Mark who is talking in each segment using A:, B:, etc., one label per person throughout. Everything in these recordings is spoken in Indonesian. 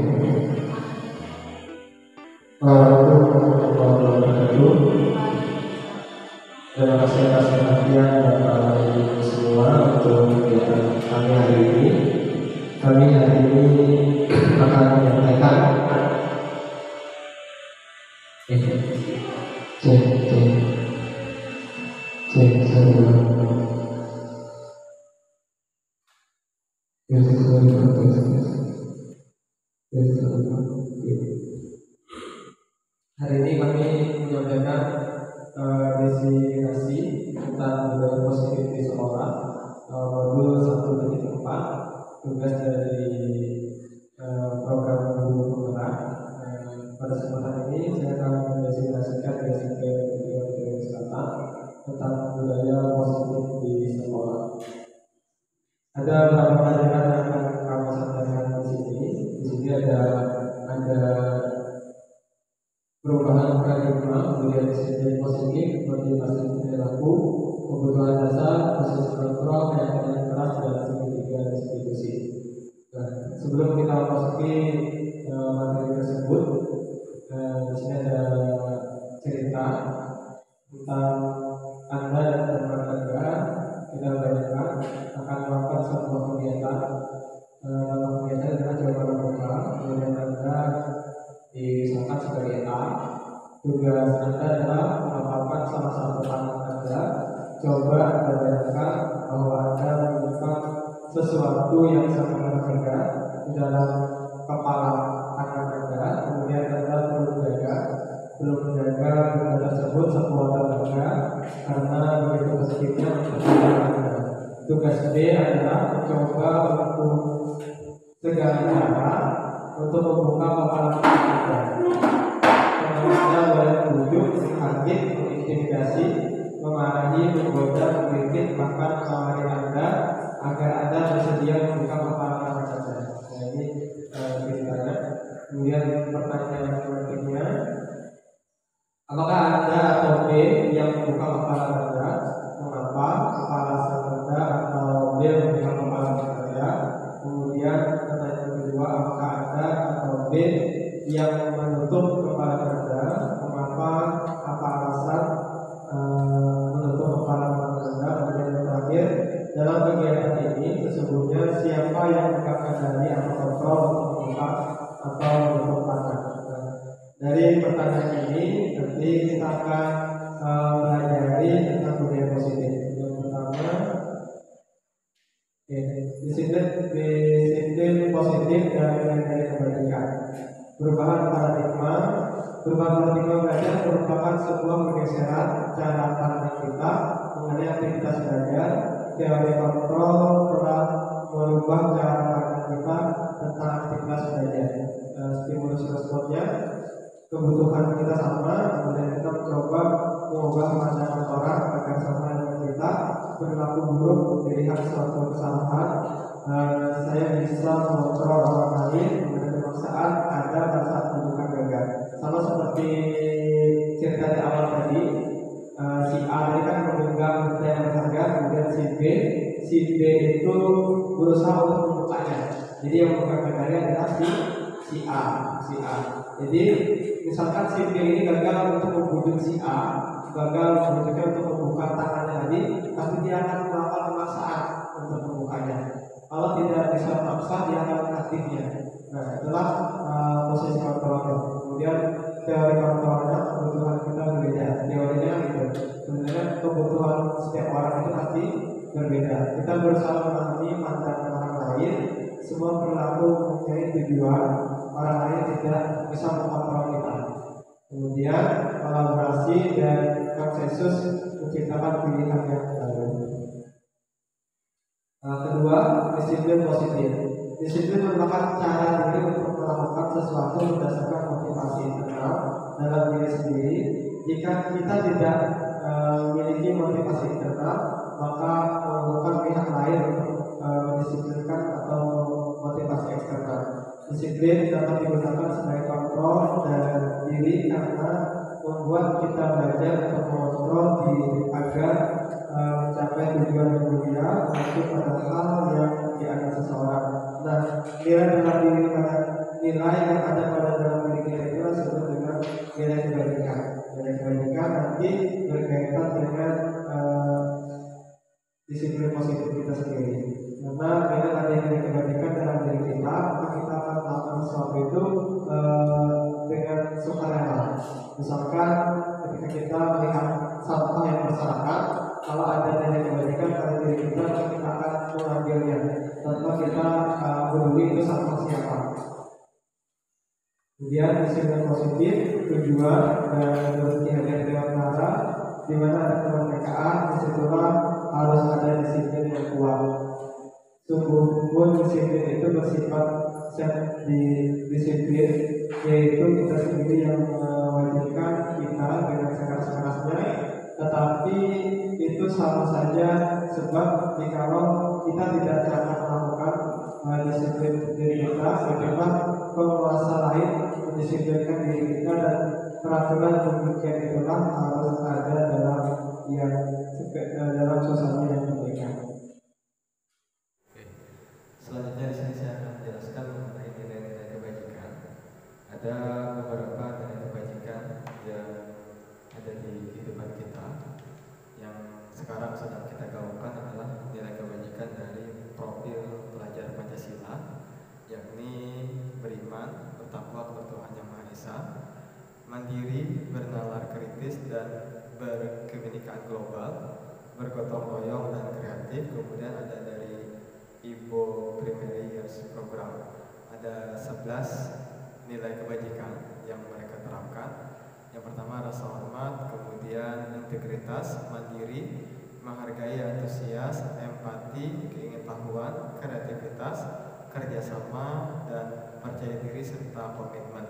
A: Assalamualaikum warahmatullahi wabarakatuh. Terima kasih atas perhatian Bapak Ibu semua untuk kegiatan kami hari ini. Kami hari ini akan menyampaikan hari ini kami menyampaikan definisi tentang budaya positif di sekolah, modul 1.4, tugas dari program guru penggerak. Pada kesempatan ini saya akan mendefinisikan SMP Negeri Selatan tentang budaya positif di sekolah. Ada beberapa pelajaran yang akan kami sampaikan di sini. Di sini ada perubahan paradigma, kemudian disiplin positif, motivasi perilaku, kebutuhan dasar, proses kontrol, keyakinan keras, dan segitiga institusi. Nah, sebelum kita memasuki materi tersebut, di sini ada cerita tentang Anda dan teman Anda. Kita bayangkan akan melakukan sebuah kegiatan. Kegiatan adalah jawaban membuka, kemudian Anda disangka sebagai A. Tugas Anda adalah menghafalkan salah satu tangan Anda. Coba Anda bayangkan bahwa Anda menemukan sesuatu yang sangat berharga di dalam kepala tangan Anda. Kemudian Anda belum menjaga benda tersebut sekuat tenaga karena begitu positifnya menjadi Anda. Tugas B adalah mencoba untuk segala cara untuk membuka kepala Anda. Anda boleh bujuk, kaget, mengintimidasi, memarahi, menggoda, mengkritik, bahkan menawari Anda agar Anda bersedia membuka kepala Anda. Nah, ini ceritanya. Kemudian pertanyaan berikutnya, apakah Anda atau B yang membuka kepala Anda? Mengapa? Kepala Anda atau B membuka kepala Anda? Kemudian pertanyaan kedua, apakah Anda atau B yang menutup kepala Anda? Mengapa? Apa alasan menutup kepala Anda? Kemudian yang terakhir, dalam kegiatan ini sesungguhnya siapa yang mengendali atau kontrol untuk membuka atau menutup tangan? Dari pertanyaan ini nanti kita akan pelajari tentang budaya positif. Yang pertama, disiplin positif dan nilai kebaikan. Perubahan paradigma belajar merupakan sebuah pergeseran cara pandang kita mengenai aktivitas belajar. Teori kontrol telah merubah cara pandang kita tentang aktivitas belajar. Stimulus responnya, kebutuhan kita sama, kemudian kita mencoba mengubah pandangan orang agar sama dengan kita. Perilaku buruk melihat suatu kesalahan, saya bisa mengontrol orang lain, kemudian pemaksaan ada pada saat menunjukkan gagal. Sama seperti cerita di awal tadi, si A ini kan memegang benda yang berharga, kemudian si B itu berusaha untuk membukanya. Jadi yang memegang bendanya adalah si A. Jadi misalkan si B ini gagal untuk membujuk si A, gagal membujuknya untuk membuka tangannya tadi, tapi dia akan melakukan pemaksaan untuk membukanya. Kalau tidak bisa memaksa, dia akan aktifnya. Nah, itulah posisi kontrolnya. Kemudian teori kontrolnya, kebutuhan kita berbeda. Teorinya gitu. Sebenarnya kebutuhan setiap orang itu pasti berbeda. Kita berusaha memahami pandangan orang lain. Semua perilaku mempunyai tujuan. Orang lain tidak bisa mengontrol kita. Kemudian kolaborasi dan konsensus menciptakan pilihan yang baru. Kedua, disiplin positif. Disiplin merupakan cara diri untuk melakukan sesuatu berdasarkan motivasi internal dalam diri sendiri. Jika kita tidak memiliki motivasi internal, maka memerlukan pihak lain untuk mendisiplinkan atau motivasi eksternal. Disiplin dapat digunakan sebagai kontrol dan diri karena membuat kita belajar untuk mengontrol diri agar mencapai tujuan yang mulia, masuk pada hal yang dianggap seseorang. Nah, nilai dalam diri nilai yang ada pada dalam diri kita itu disebut dengan nilai kebajikan. Nilai kebajikan nanti berkaitan dengan disiplin positif kita sendiri. Karena bila ada nilai kebajikan dalam diri kita, maka kita akan melakukan sesuatu itu dengan sukarela. Misalkan ketika kita melihat sampah yang berserakan, kalau ada nilai kebajikan pada diri kita, maka kita akan mengambilnya tanpa kita peduli itu sampah siapa. Kemudian disiplin positif tujuan dan berhenti hanya dengan cara di mana ada kemerdekaan, disitulah harus ada disiplin yang kuat. Sungguh pun disiplin itu bersifat disiplin, yaitu kita sendiri yang mewajibkan kita dengan sekeras-kerasnya, tetapi itu sama saja sebab jikalau kita tidak dapat melakukan disiplin diri kita, maka penguasa lain mendisiplinkan diri kita, dan peraturan demikian itulah harus ada dalam suasana yang berbeda.
B: Selanjutnya di sini saya akan menjelaskan mengenai nilai-nilai kebajikan. Ada beberapa nilai kebajikan yang ada di kehidupan kita. Yang sekarang sedang kita gaungkan adalah nilai kebajikan dari profil pelajar Pancasila, yakni beriman, bertakwa kepada Tuhan Yang Maha Esa, mandiri, bernalar kritis dan berkebinekaan global, bergotong royong dan kreatif. Kemudian ada dari Ibo Primary Years Program, ada 11 nilai kebajikan yang mereka terapkan. Yang pertama rasa hormat, kemudian integritas, mandiri, menghargai, antusias, empati, keingintahuan, kreativitas, kerjasama, dan percaya diri serta komitmen.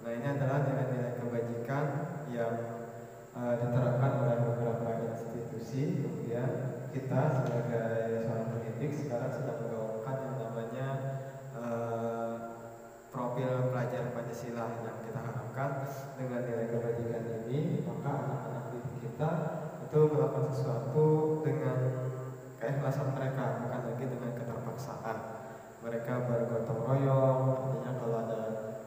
B: Nah, ini adalah nilai-nilai kebajikan yang diterapkan oleh beberapa institusi. Kemudian kita sebagai seorang pendidik sekarang sedang menggaungkan yang namanya profil pelajar Pancasila, yang kita harapkan dengan nilai kebajikan ini maka anak-anak didik kita itu melakukan sesuatu dengan keikhlasan mereka, bukan lagi dengan keterpaksaan. Mereka bergotong royong, artinya kalau ada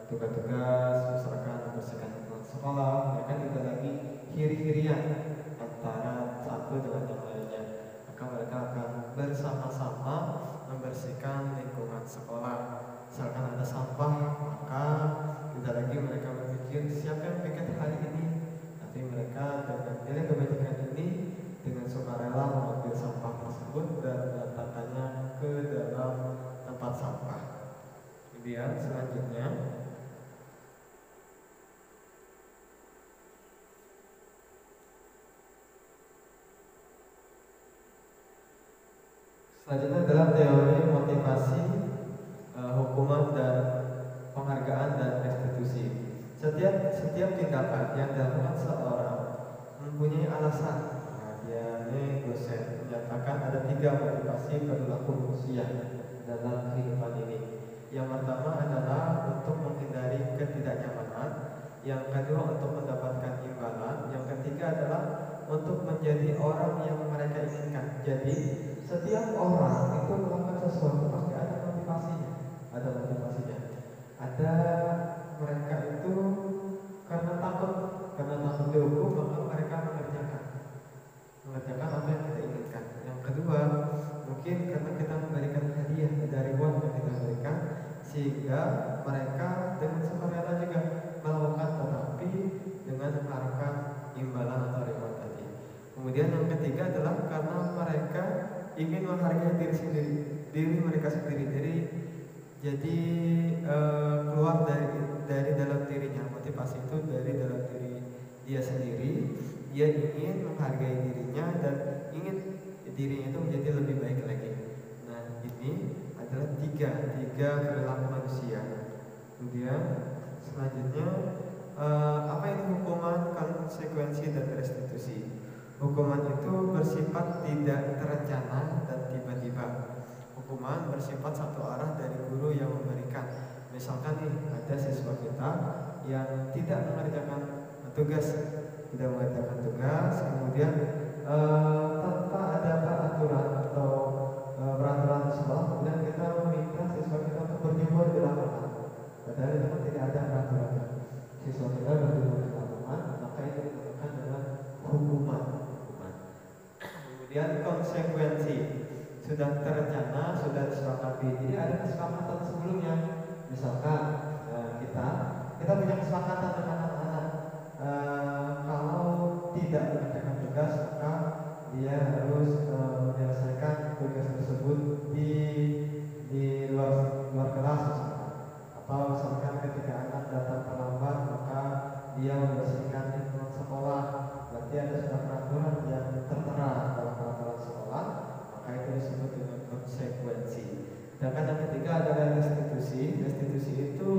B: tugas-tugas misalkan membersihkan sekolah, mereka tidak lagi hiri-hirian antara satu dengan yang lainnya, maka mereka akan bersama-sama membersihkan lingkungan sekolah. Misalkan ada sampah, maka tidak lagi mereka berpikir siapa yang piket hari ini, tapi mereka dengan nilai kebajikan ini dengan sukarela mengambil sampah tersebut dan meletakkannya ke dalam tempat sampah. Kemudian selanjutnya adalah teori motivasi, hukuman dan penghargaan dan restitusi. Setiap tindakan yang dilakukan seorang mempunyai alasan. Dia ini dosen menyatakan ada 3 motivasi perilaku manusia dalam kehidupan ini. Yang pertama adalah untuk menghindari ketidaknyamanan, yang kedua untuk mendapatkan imbalan, yang ketiga adalah untuk menjadi orang yang mereka inginkan. Jadi setiap orang itu melakukan sesuatu pasti ada motivasinya. Ada mereka itu karena takut dihukum, maka mereka mengerjakan apa yang kita inginkan. Yang kedua, mungkin karena kita memberikan hadiah dari uang yang kita berikan, sehingga mereka dengan sukarela juga melakukan, tetapi dengan mengharapkan imbalan atau reward tadi. Kemudian yang ketiga adalah karena mereka ingin menghargai diri mereka sendiri. Jadi keluar dari dalam dirinya. Motivasi itu dari dalam diri dia sendiri. Dia ingin menghargai dirinya dan ingin dirinya itu menjadi lebih baik lagi. Nah, ini adalah tiga perilaku manusia. Kemudian selanjutnya apa itu hukuman, konsekuensi dan restitusi? Hukuman itu bersifat tidak terencana dan tiba-tiba. Hukuman bersifat satu arah dari guru yang memberikan. Misalkan nih, ada siswa kita yang tidak mengerjakan tugas, kemudian tanpa ada peraturan atau peraturan sekolah, kemudian kita meminta siswa kita untuk berjemur di lapangan. Padahal sudah terencana, sudah disepakati. Jadi ada kesepakatan sebelumnya. Misalkan kita punya kesepakatan dengan anak-anak, kalau tidak mengerjakan tugas maka dia harus menyelesaikan tugas tersebut di luar kelas misalkan. Atau misalkan ketika anak datang terlambat maka dia membersihkan lingkungan sekolah. Berarti ada sudah peraturan yang tertera dalam peraturan sekolah, maka itu disebut dengan konsekuensi. Sedangkan yang ketiga adalah restitusi. Restitusi itu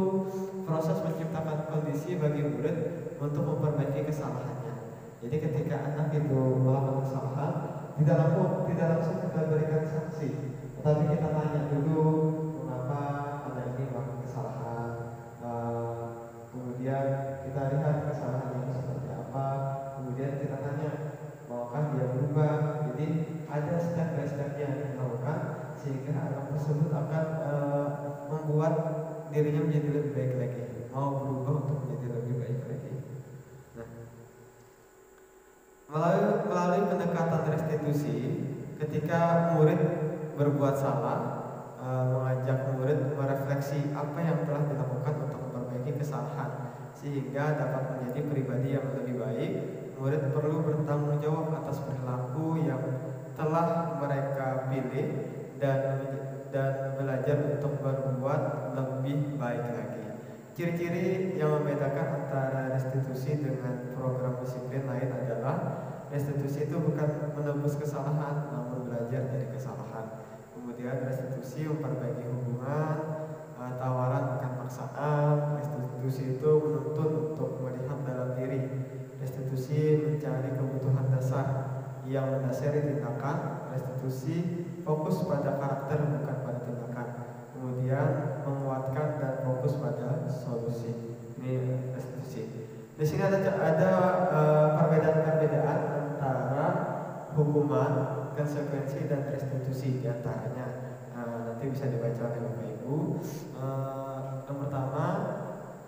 B: proses menciptakan kondisi bagi murid untuk memperbaiki kesalahannya. Jadi ketika anak itu melakukan kesalahan, tidak langsung kita berikan sanksi, tetapi kita tanya dulu mengapa anak ini melakukan kesalahan. Kemudian kita lihat kesalahan itu seperti apa. Kemudian kita tanya, maukah dia berubah? Jadi ada step by stepnya yang dilakukan sehingga anak tersebut akan membuat dirinya menjadi lebih baik lagi, mau berubah untuk menjadi lebih baik lagi. Nah, melalui pendekatan restitusi, ketika murid berbuat salah, mengajak murid merefleksi apa yang telah dilakukan untuk memperbaiki kesalahan sehingga dapat menjadi pribadi yang lebih baik. Murid perlu bertanggung jawab atas perilaku yang telah mereka pilih dan belajar untuk berbuat lebih baik lagi. Ciri-ciri yang membedakan antara restitusi dengan program disiplin lain adalah restitusi itu bukan menebus kesalahan, namun belajar dari kesalahan. Kemudian restitusi memperbaiki hubungan, tawaran bukan paksaan. Restitusi itu menuntut untuk melihat dalam diri. Restitusi mencari kebutuhan dasar yang mendasari tindakan. Restitusi fokus pada karakter bukan pada tindakan. Kemudian menguatkan dan fokus pada solusi. Ini restitusi. Di sini ada perbedaan-perbedaan antara hukuman, konsekuensi dan restitusi diantaranya. Nanti bisa dibaca oleh Bapak Ibu. Yang pertama,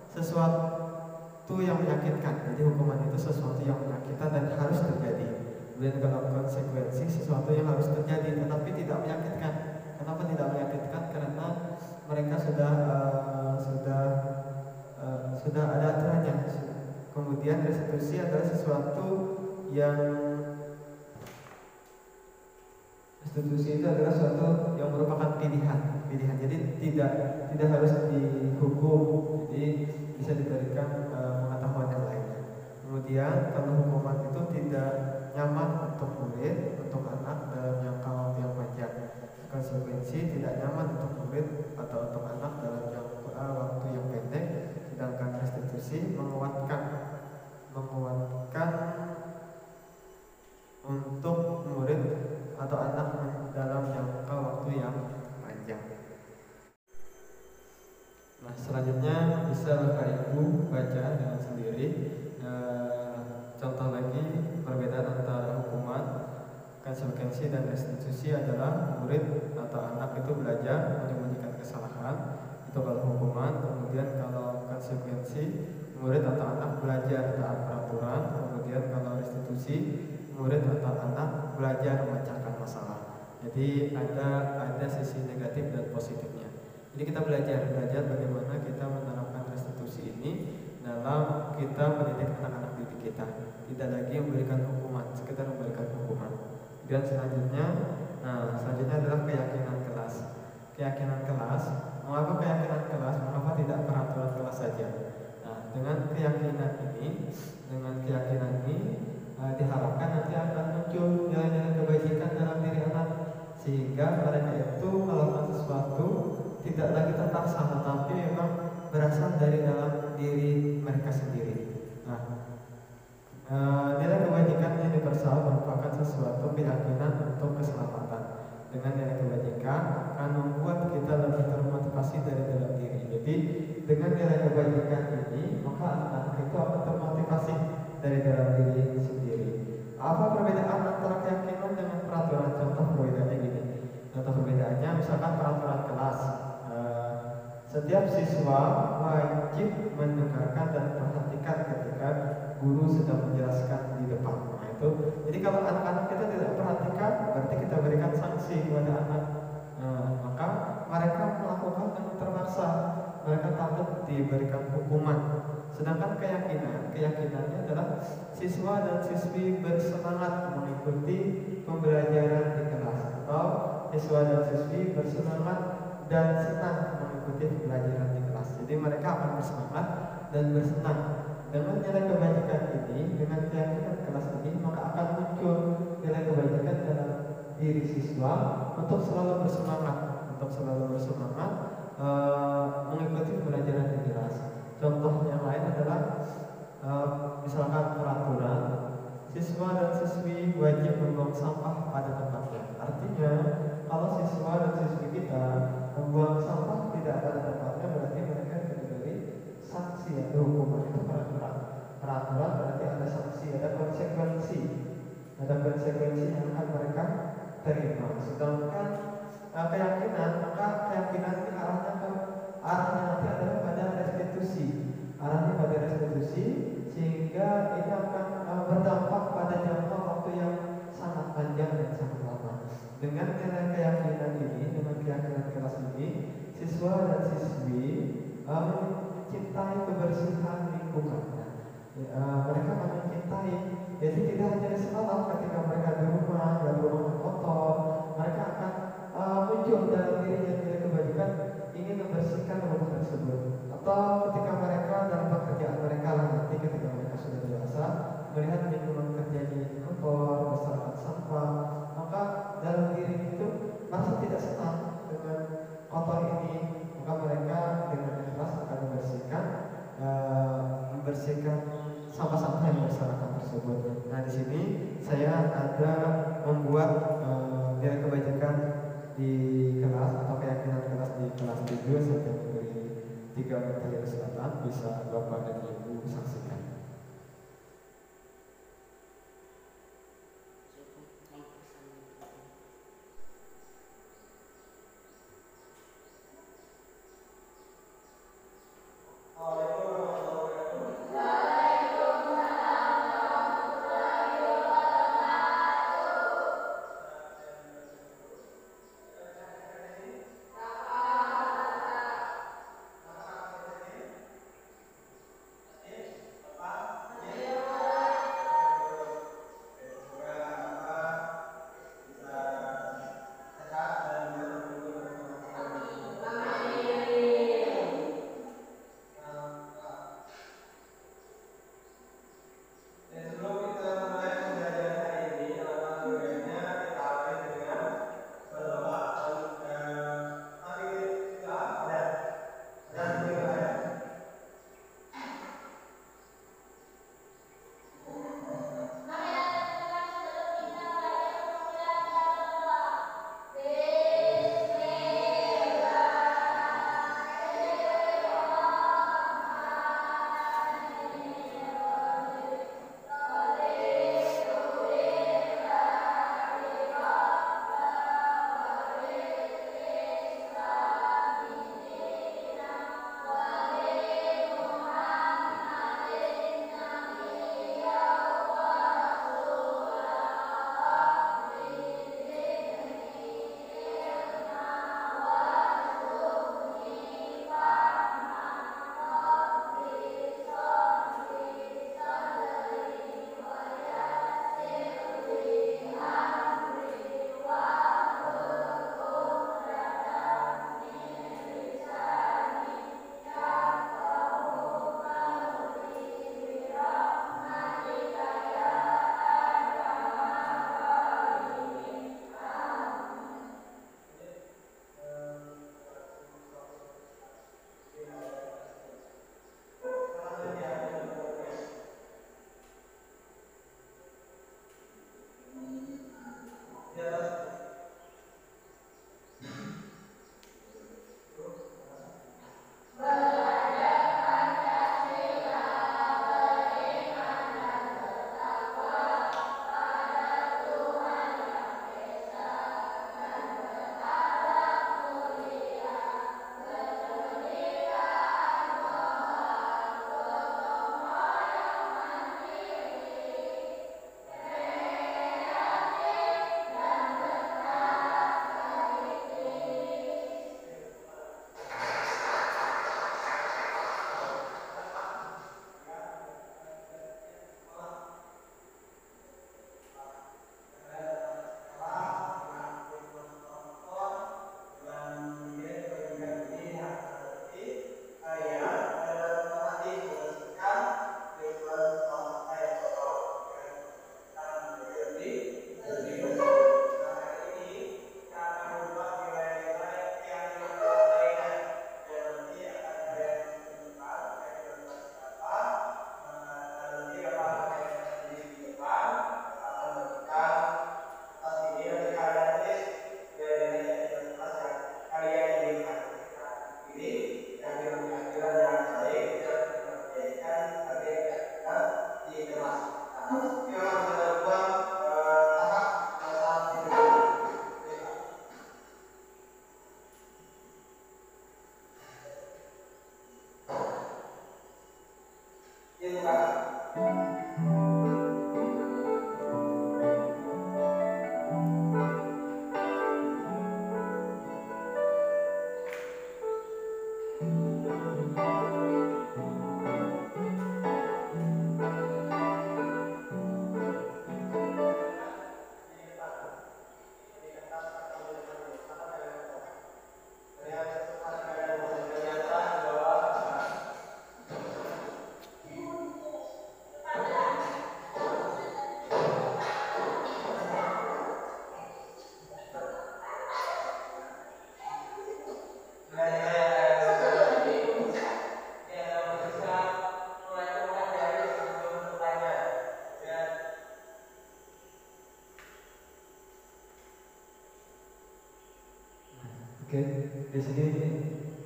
B: sesuatu yang menyakitkan. Jadi hukuman itu sesuatu yang menyakitkan dan harus terjadi. Kemudian kalau konsekuensi sesuatu yang harus terjadi tetapi tidak menyakitkan. Kenapa tidak menyakitkan? Karena mereka sudah ada aturannya. Kemudian restitusi adalah sesuatu yang restitusi itu adalah sesuatu yang merupakan pilihan. Jadi tidak harus dihukum. Jadi bisa diberikan pengetahuan yang lainnya. Kemudian kalau hukuman itu tidak nyaman untuk murid, untuk anak dalam jangka waktu yang panjang. Konsekuensi tidak nyaman untuk murid atau untuk anak dalam jangka waktu yang pendek. Sedangkan restitusi menguatkan untuk murid atau anak dalam jangka waktu yang panjang. Nah, selanjutnya bisa Bapak Ibu baca dengan sendiri. Contoh lagi perbedaan antara hukuman, konsekuensi dan restitusi adalah murid atau anak itu belajar menyembunyikan kesalahan. Itu kalau hukuman. Kemudian kalau konsekuensi, murid atau anak belajar taat peraturan. Kemudian kalau restitusi, murid atau anak belajar memecahkan masalah. Jadi ada sisi negatif dan positifnya. Jadi kita belajar bagaimana kita menerapkan restitusi ini dalam kita mendidik anak-anak didik kita. Tidak lagi memberikan hukuman, sekedar memberikan hukuman. Dan selanjutnya adalah keyakinan kelas. Keyakinan kelas, mengapa keyakinan kelas? Mengapa tidak peraturan kelas saja? Nah, dengan keyakinan ini diharapkan nanti akan muncul nilai-nilai kebajikan dalam diri anak, sehingga mereka itu melakukan sesuatu tidak lagi terpaksa, tetapi memang berasal dari dalam diri mereka sendiri. Nilai kebajikan universal merupakan sesuatu keyakinan untuk keselamatan. Dengan nilai kebajikan akan membuat kita lebih termotivasi dari dalam diri. Jadi dengan nilai kebajikan ini maka anak itu akan termotivasi dari dalam diri sendiri. Apa perbedaan antara keyakinan dengan peraturan? Contoh perbedaannya gini. Contoh perbedaannya misalkan peraturan kelas. Setiap siswa wajib mendengarkan dan memperhatikan ketika guru sedang menjelaskan di depan. Nah itu, jadi kalau anak-anak kita tidak perhatikan, berarti kita berikan sanksi kepada anak. Maka mereka melakukan dengan terpaksa, mereka takut diberikan hukuman. Sedangkan keyakinannya adalah siswa dan siswi bersemangat mengikuti pembelajaran di kelas, atau siswa dan siswi bersemangat dan senang mengikuti pembelajaran di kelas. Jadi mereka akan bersemangat dan bersenang. Dengan nilai kebajikan ini, dengan keyakinan kelas ini, maka akan muncul nilai kebajikan dalam diri siswa untuk selalu bersemangat, mengikuti pembelajaran di kelas. Contoh yang lain adalah misalkan peraturan siswa dan siswi wajib membuang sampah pada tempatnya. Artinya kalau siswa dan siswi kita membuang sampah tidak pada tempatnya, berarti mereka diberi sanksi atau hukuman. Itu peraturan berarti ada sanksi, ada konsekuensi yang akan mereka terima. Sedangkan keyakinan, maka keyakinan ini arahnya nanti adalah pada restitusi, sehingga ini akan berdampak pada jangka waktu yang sangat panjang dan sangat lama. Dengan nilai keyakinan ini, dengan keyakinan kelas ini, siswa dan siswi mencintai kebersihan lingkungan. Mereka mencintai, jadi tidak hanya di sekolah, ketika mereka di rumah dan rumah kotor, mereka akan muncul dalam dirinya nilai kebajikan ingin membersihkan rumah tersebut. Atau ketika mereka dalam pekerjaan mereka nanti ketika mereka sudah dewasa melihat lingkungan kerjanya kotor, berserakan sampah, maka dalam diri itu merasa tidak senang dengan kotor ini, maka mereka dengan ikhlas akan membersihkan sampah-sampah yang berserakan tersebut. Nah di sini saya ada membuat nilai kebajikan di kelas atau keyakinan kelas di kelas 7. Saya memberi 3 materi kesempatan, bisa Bapak dan Ibu saksikan.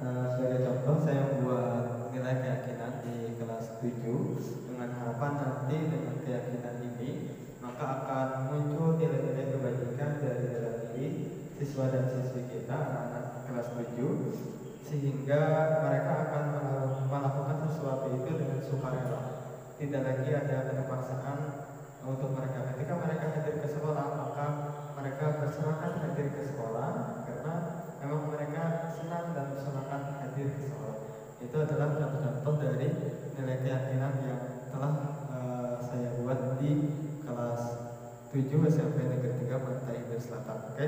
B: sebagai contoh saya buat nilai keyakinan di kelas 7 dengan harapan nanti dengan keyakinan ini maka akan muncul nilai-nilai kebajikan dari dalam diri siswa dan siswi kita anak-anak kelas 7 sehingga mereka akan melakukan sesuatu itu dengan sukarela. Tidak lagi ada paksaan untuk mereka. Ketika mereka hadir ke sekolah maka mereka bersemangat hadir ke sekolah karena memang mereka senang dan bersemangat hadir ke sekolah. Itu adalah contoh-contoh dari nilai keyakinan yang telah saya buat di kelas 7 SMP Negeri 3 Pantai Indah Selatan. Oke,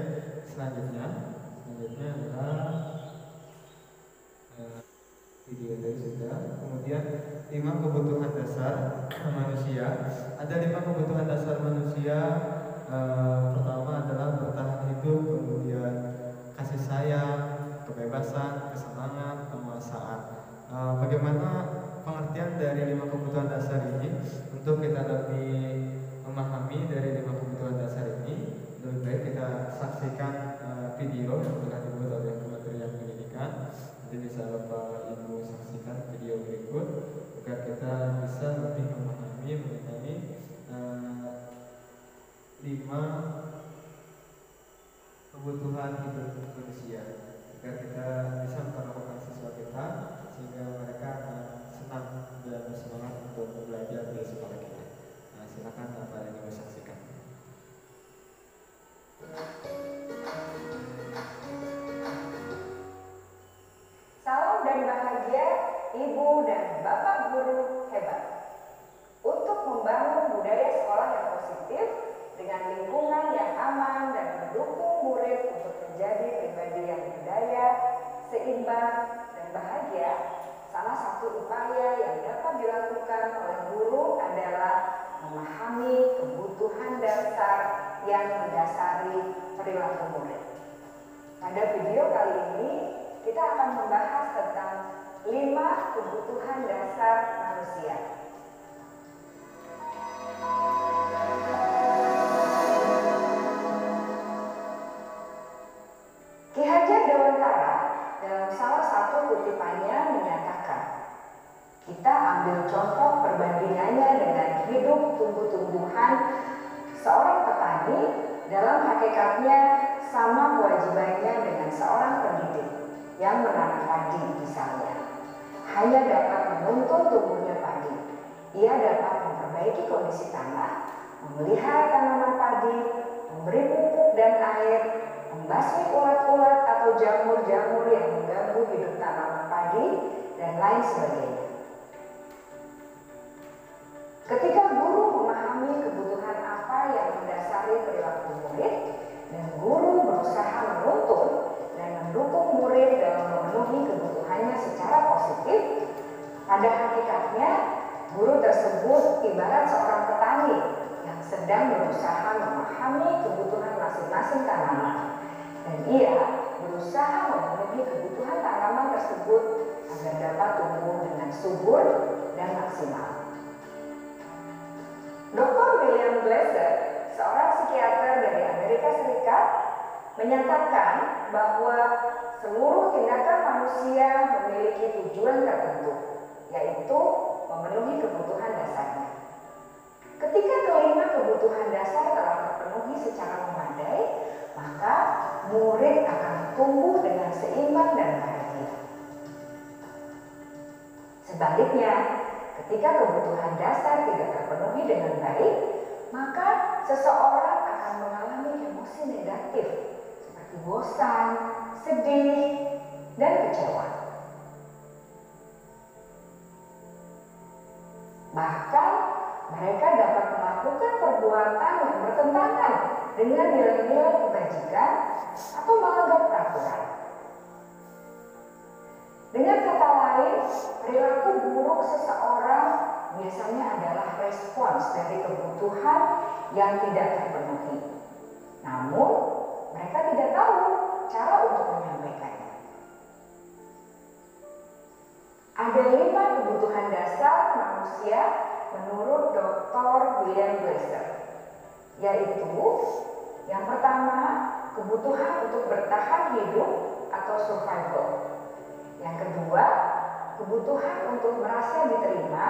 B: selanjutnya adalah video dari sudah. Kemudian 5 kebutuhan dasar manusia. Ada 5 kebutuhan dasar manusia. Pertama adalah bertahan hidup, kemudian kasih sayang, kebebasan, kesenangan, kemuasaan. Bagaimana pengertian dari 5 kebutuhan dasar ini? Untuk kita lebih memahami dari 5 kebutuhan dasar ini, lebih baik kita saksikan video yang telah dibuat oleh Kementerian Pendidikan. Nanti bisa Bapak Ibu saksikan video berikut agar kita bisa lebih memahami mengenai 5 kebutuhan hidup manusia agar kita bisa memperlakukan siswa kita sehingga mereka akan senang dan bersemangat untuk belajar di sekolah kita. Silakan Bapak Ibu saksikan.
C: Salam dan bahagia Ibu dan Bapak Guru hebat. Untuk membangun budaya sekolah yang positif dengan lingkungan yang aman dan mendukung murid untuk menjadi pribadi yang berdaya, seimbang, dan bahagia, salah satu upaya yang dapat dilakukan oleh guru adalah memahami kebutuhan dasar yang mendasari perilaku murid. Pada video kali ini, kita akan membahas tentang 5 kebutuhan dasar manusia. Ki Hajar Dewantara dalam salah satu kutipannya menyatakan, kita ambil contoh perbandingannya dengan hidup tumbuh-tumbuhan. Seorang petani dalam hakikatnya sama kewajibannya dengan seorang pendidik yang menanam padi misalnya. Hanya dapat menuntun tumbuhnya padi. Ia dapat memperbaiki kondisi tanah, memelihara tanaman padi, memberi pupuk dan air, membasmi ulat-ulat atau jamur-jamur yang mengganggu hidup tanaman padi, dan lain sebagainya. Ketika guru memahami kebutuhan apa yang mendasari perilaku murid, dan guru berusaha menuntun dan mendukung murid dalam memenuhi kebutuhannya secara positif, pada hakikatnya guru tersebut ibarat seorang petani yang sedang berusaha memahami kebutuhan masing-masing tanaman, dan ia berusaha memenuhi kebutuhan tanaman tersebut agar dapat tumbuh dengan subur dan maksimal. Dr. William Glasser, seorang psikiater dari Amerika Serikat, menyatakan bahwa seluruh tindakan manusia memiliki tujuan tertentu, yaitu memenuhi kebutuhan dasarnya. Ketika kelima kebutuhan dasar telah terpenuhi secara memadai, maka murid akan tumbuh dengan seimbang dan bahagia. Sebaliknya, ketika kebutuhan dasar tidak terpenuhi dengan baik, maka seseorang akan mengalami emosi negatif seperti bosan, sedih, dan kecewa. Bahkan mereka dapat melakukan perbuatan yang bertentangan dengan nilai-nilai kebajikan atau melanggar peraturan. Dengan kata lain, perilaku buruk seseorang biasanya adalah respons dari kebutuhan yang tidak terpenuhi. Namun, mereka tidak tahu cara untuk menyampaikannya. Ada 5 kebutuhan dasar manusia menurut Dr. William Glasser, yaitu yang pertama, kebutuhan untuk bertahan hidup atau survival. kebutuhan untuk merasa diterima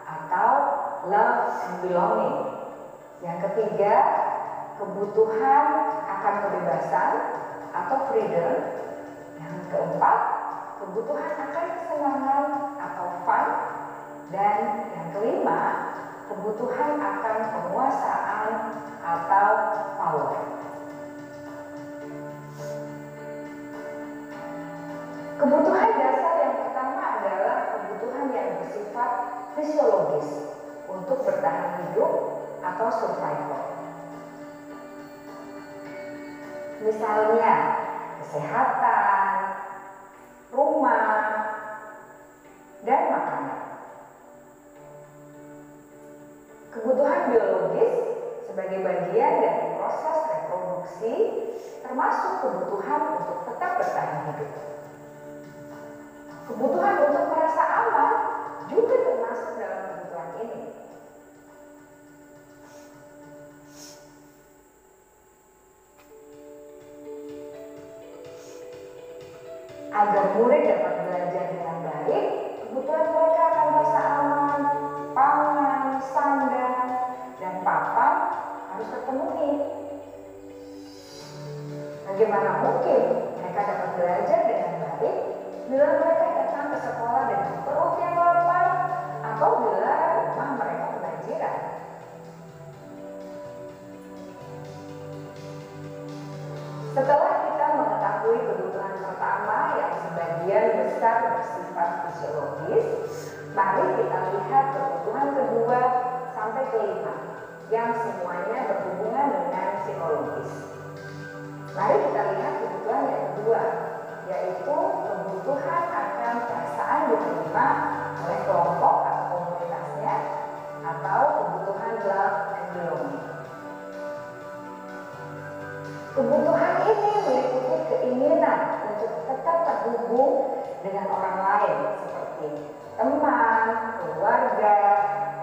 C: atau love and belonging. Yang ketiga, kebutuhan akan kebebasan atau freedom. Yang keempat, kebutuhan akan kesenangan atau fun. Dan yang kelima, kebutuhan akan penguasaan atau power. Kebutuhan dasar yang pertama adalah kebutuhan yang bersifat fisiologis untuk bertahan hidup atau survival. Misalnya, kesehatan, rumah, dan makanan. Kebutuhan biologis sebagai bagian dari proses reproduksi termasuk kebutuhan untuk tetap bertahan hidup. Kebutuhan untuk merasa aman juga termasuk dalam kebutuhan ini. Agar murid dapat belajar dengan baik, kebutuhan mereka akan rasa aman, pangan, sandang, dan papan harus terpenuhi. Bagaimana mungkin mereka dapat belajar dengan baik bila mereka datang ke sekolah dengan perut yang lapar atau bila rumah mereka kebanjiran? Setelah kita mengetahui kebutuhan pertama yang sebagian besar bersifat fisiologis, mari kita lihat kebutuhan kedua sampai kelima yang semuanya berhubungan dengan psikologis. Mari kita lihat kebutuhan yang kedua, yaitu kebutuhan akan perasaan diterima oleh kelompok atau komunitasnya atau kebutuhan love and belonging. Kebutuhan ini meliputi keinginan untuk tetap terhubung dengan orang lain seperti teman, keluarga,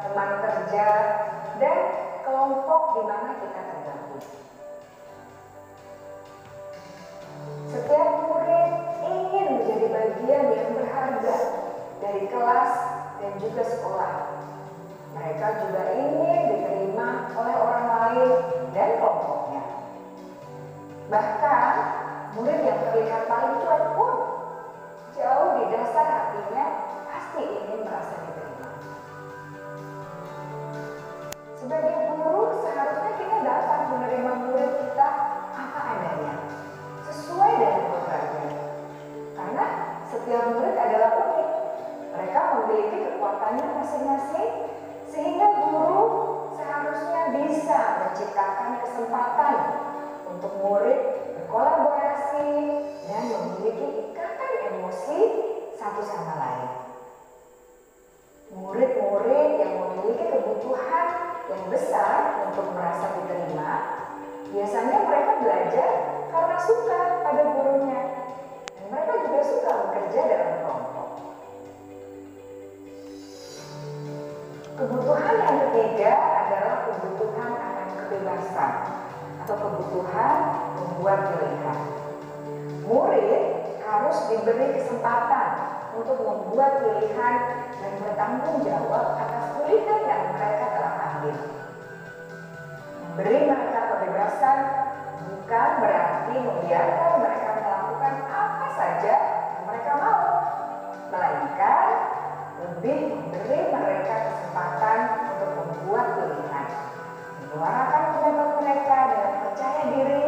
C: teman kerja, dan kelompok di mana kita tergabung. Setiap murid ingin menjadi bagian yang berharga dari kelas dan juga sekolah. Mereka juga ingin diterima oleh orang lain dan kelompoknya. Bahkan, murid yang terlihat paling cuek pun jauh di dasar hatinya pasti ingin merasa diterima. Sebagai guru, seharusnya kita dapat menerima murid kita apa adanya, sesuai dengan programnya. Karena setiap murid adalah unik. Mereka memiliki kekuatannya masing-masing, sehingga guru seharusnya bisa menciptakan kesempatan untuk murid berkolaborasi dan memiliki ikatan emosi satu sama lain. Murid-murid yang memiliki kebutuhan yang besar untuk merasa diterima, biasanya mereka belajar karena suka pada gurunya, dan mereka juga suka bekerja dalam kelompok. Kebutuhan yang ketiga adalah kebutuhan akan kebebasan atau kebutuhan membuat pilihan. Murid harus diberi kesempatan untuk membuat pilihan dan bertanggung jawab atas pilihan yang mereka telah ambil. Memberi mereka kebebasan bukan berarti membiarkan mereka melakukan apa saja yang mereka mau, melainkan lebih memberi mereka kesempatan untuk membuat pilihan, menyuarakan pendapat mereka dengan percaya diri,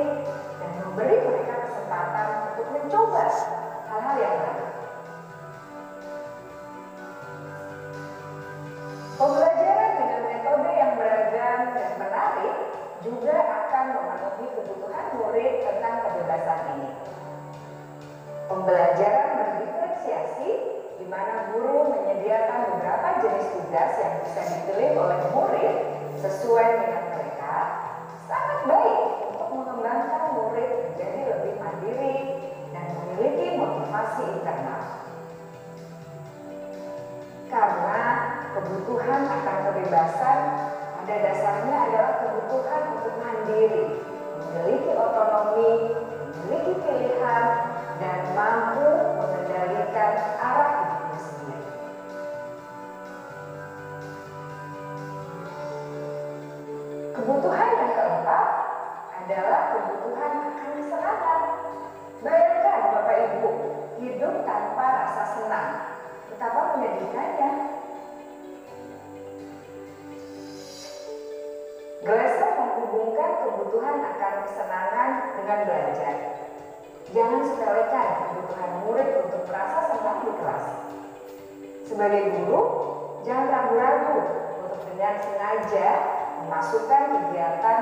C: dan memberi mereka kesempatan untuk mencoba hal-hal yang baru. Pembelajaran dengan metode yang beragam dan menarik juga akan memenuhi kebutuhan murid tentang kebebasan ini. Pembelajaran berdiferensiasi, di mana guru menyediakan beberapa jenis tugas yang bisa dipilih oleh murid sesuai minat mereka, sangat baik untuk mengembangkan murid menjadi lebih mandiri dan memiliki motivasi internal. Karena kebutuhan akan kebebasan pada dasarnya adalah kebutuhan untuk mandiri, memiliki otonomi, memiliki pilihan, dan mampu mengendalikan arah hidupnya sendiri. adalah kebutuhan akan kesenangan. Bayangkan Bapak Ibu, hidup tanpa rasa senang. Betapa menyedihkannya. Glasser menghubungkan kebutuhan akan kesenangan dengan belajar. Jangan sepelekan kebutuhan murid untuk merasa senang di kelas. Sebagai guru, jangan ragu-ragu untuk dengan sengaja memasukkan kegiatan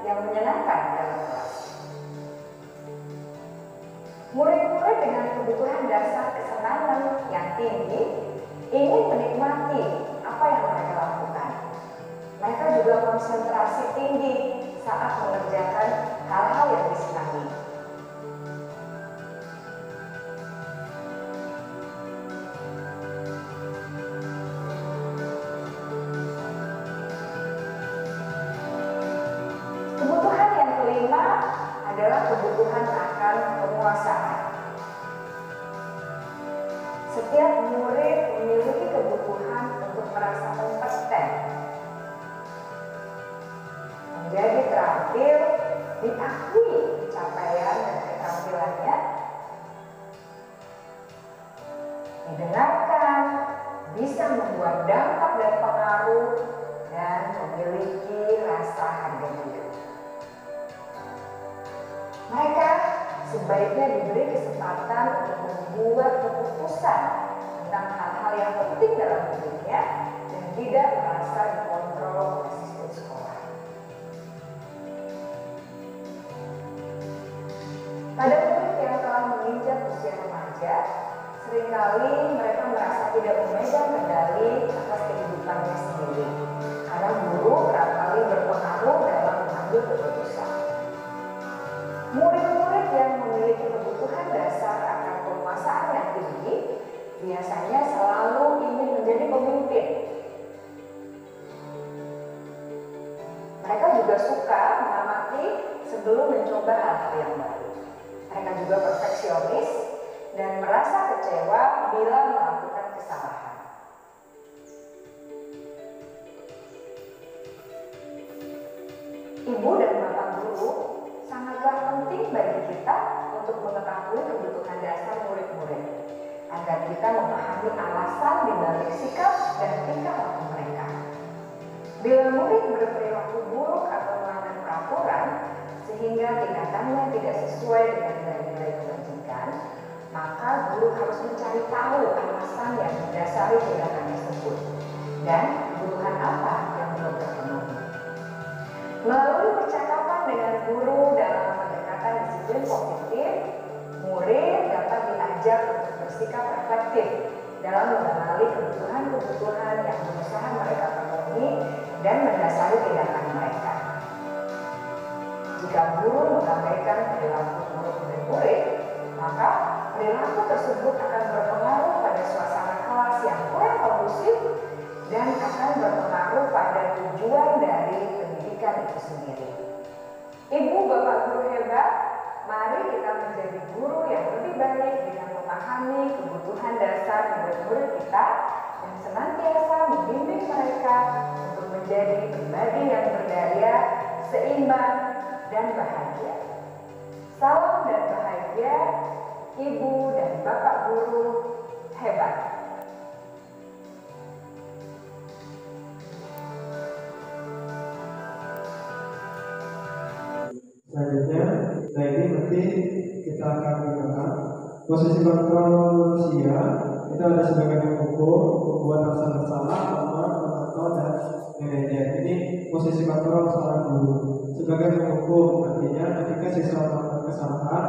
C: yang menyenangkan dalam kelas. Murid-murid dengan kebutuhan dasar kesenangan yang tinggi ingin menikmati apa yang mereka lakukan. Mereka juga konsentrasi tinggi saat mengerjakan hal-hal yang disenangi. Kebutuhan yang kelima adalah kebutuhan akan penguasaan. Setiap murid memiliki kebutuhan untuk merasa kompeten, menjadi terampil, diakui pencapaian dan keterampilannya, didengarkan, bisa membuat dampak dan pengaruh, dan memiliki rasa harga diri. Mereka sebaiknya diberi kesempatan untuk membuat keputusan tentang hal-hal yang penting dalam hidupnya dan tidak merasa dikontrol oleh sistem sekolah. Pada murid yang telah menginjak usia remaja, seringkali mereka merasa tidak memegang kendali atas kehidupannya sendiri, karena guru kerap kali berpengaruh dalam mengambil keputusan. Murid-murid yang memiliki kebutuhan dasar akan penguasaan yang tinggi biasanya selalu ingin menjadi pemimpin. Mereka juga suka mengamati sebelum mencoba hal-hal yang baru. Mereka juga perfeksionis dan merasa kecewa bila melakukan kesalahan. Ibu dan bapak guru sangatlah penting bagi kita untuk mengetahui kebutuhan dasar murid-murid, agar kita memahami alasan dibalik sikap dan tingkah laku mereka. Bila murid berperilaku buruk atau melanggar peraturan, sehingga tindakannya tidak sesuai dengan nilai-nilai kebajikan, maka guru harus mencari tahu alasan yang mendasari tindakan tersebut dan kebutuhan apa yang belum terpenuhi. Melalui percakapan dengan guru dalam pendekatan disiplin positif, murid dapat diajak untuk bersikap reflektif dalam mengenali kebutuhan-kebutuhan yang berusaha mereka penuhi dan mendasari tindakan mereka. Jika guru mengabaikan perilaku buruk murid, maka perilaku tersebut akan berpengaruh pada suasana kelas yang kurang kondusif dan akan berpengaruh pada tujuan dari pendidikan itu sendiri. Ibu bapak guru hebat, mari kita menjadi guru yang lebih baik dengan memahami kebutuhan dasar murid-murid kita dan senantiasa membimbing mereka untuk menjadi pribadi yang berdaya, seimbang, dan bahagia. Salam dan bahagia, ibu dan bapak guru hebat.
A: Selanjutnya, ini nanti kita akan menggunakan posisi kontrol manusia. Itu ada sebagai penghukum, membuat rasa bersalah, memantau dan manajer. Ini posisi kontrol seorang guru. Sebagai penghukum, artinya ketika siswa melakukan kesalahan,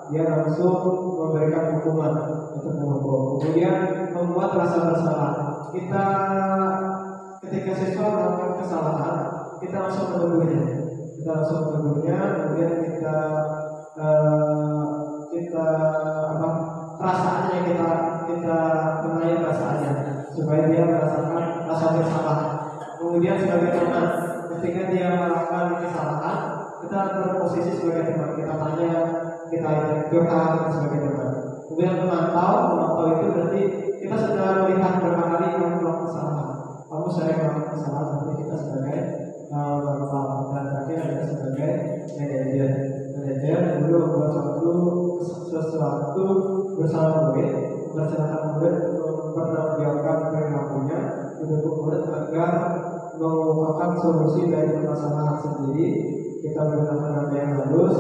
A: dia langsung memberikan hukuman untuk menghukum. Kemudian membuat rasa bersalah. Ketika siswa melakukan kesalahan, kita langsung menegurnya. Kemudian kita perasaannya kita kenai perasaannya supaya dia merasakan rasa bersalah. Kemudian sebagai teman, ketika dia melakukan kesalahan, kita berposisi sebagai teman. Kita tanya, kita curhat sebagai teman. Kemudian memantau itu berarti kita sudah melihat berapa kali kamu melakukan kesalahan. Kamu sering melakukan kesalahan, berarti kita sebagai dan terakhir adalah sebagai manajer. melaksanakan murid mempertanggungjawabkan perilakunya mendukung murid agar mengemukakan solusi dari permasalahan sendiri. Kita menggunakan nada yang halus,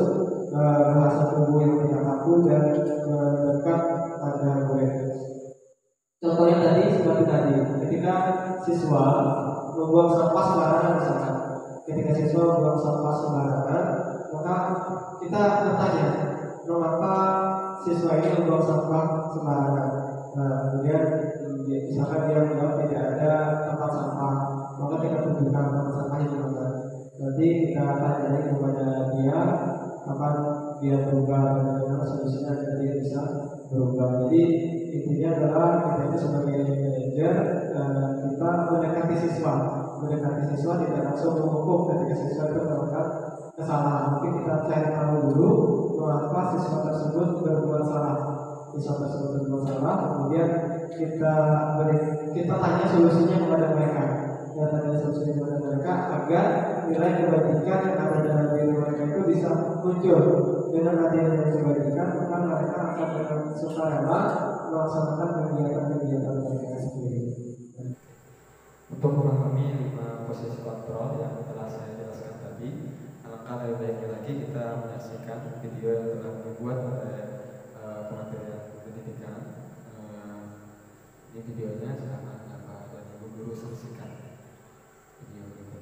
A: bahasa tubuh yang tidak kaku dan mendekat pada murid. Contohnya tadi seperti tadi, ketika siswa membuang sampah sembarangan misalkan, ketika siswa membuang sampah sembarangan, maka kita bertanya, mengapa siswa ini membuang sampah sembarangan? Nah, kemudian misalkan dia bilang tidak ada tempat sampah, maka kita tunjukkan tempat sampah yang mana. Nanti kita tanya kepada dia kapan dia berubah dan bagaimana solusinya agar dia bisa berubah. Jadi intinya adalah kita itu sebagai manajer, kita mendekati siswa tidak langsung menghukum ketika siswa itu melakukan kesalahan. Mungkin kita cari tahu dulu mengapa siswa tersebut berbuat salah. Kemudian kita tanya solusinya kepada mereka. Agar nilai kebajikan yang ada dalam diri mereka itu bisa muncul. Dengan adanya nilai kebajikan, maka mereka akan dengan sukarela melaksanakan kegiatan-kegiatan mereka sendiri.
B: Untuk memahami 5 posisi kontrol yang telah saya jelaskan tadi, alangkah lebih baiknya lagi kita menyaksikan video yang telah dibuat oleh Kementerian Pendidikan. Ini videonya silakan Bapak dan Ibu guru saksikan video berikut.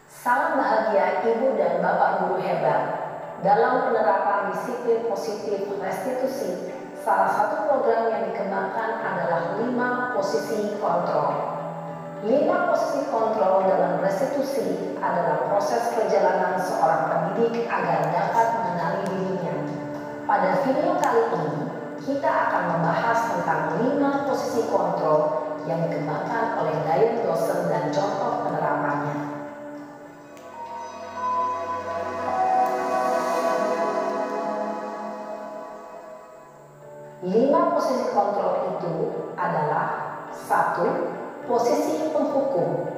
C: Salam bahagia Ibu dan Bapak guru hebat. Dalam penerapan disiplin positif restitusi, salah satu program yang dikembangkan adalah 5 posisi kontrol. 5 posisi kontrol dalam restitusi adalah proses perjalanan seorang pendidik agar dapat mengenali dirinya. Pada video kali ini, kita akan membahas tentang 5 posisi kontrol yang dikembangkan oleh Diane Dawson dan contoh penerapannya. 5 posisi kontrol itu adalah 1. Posisi penghukum,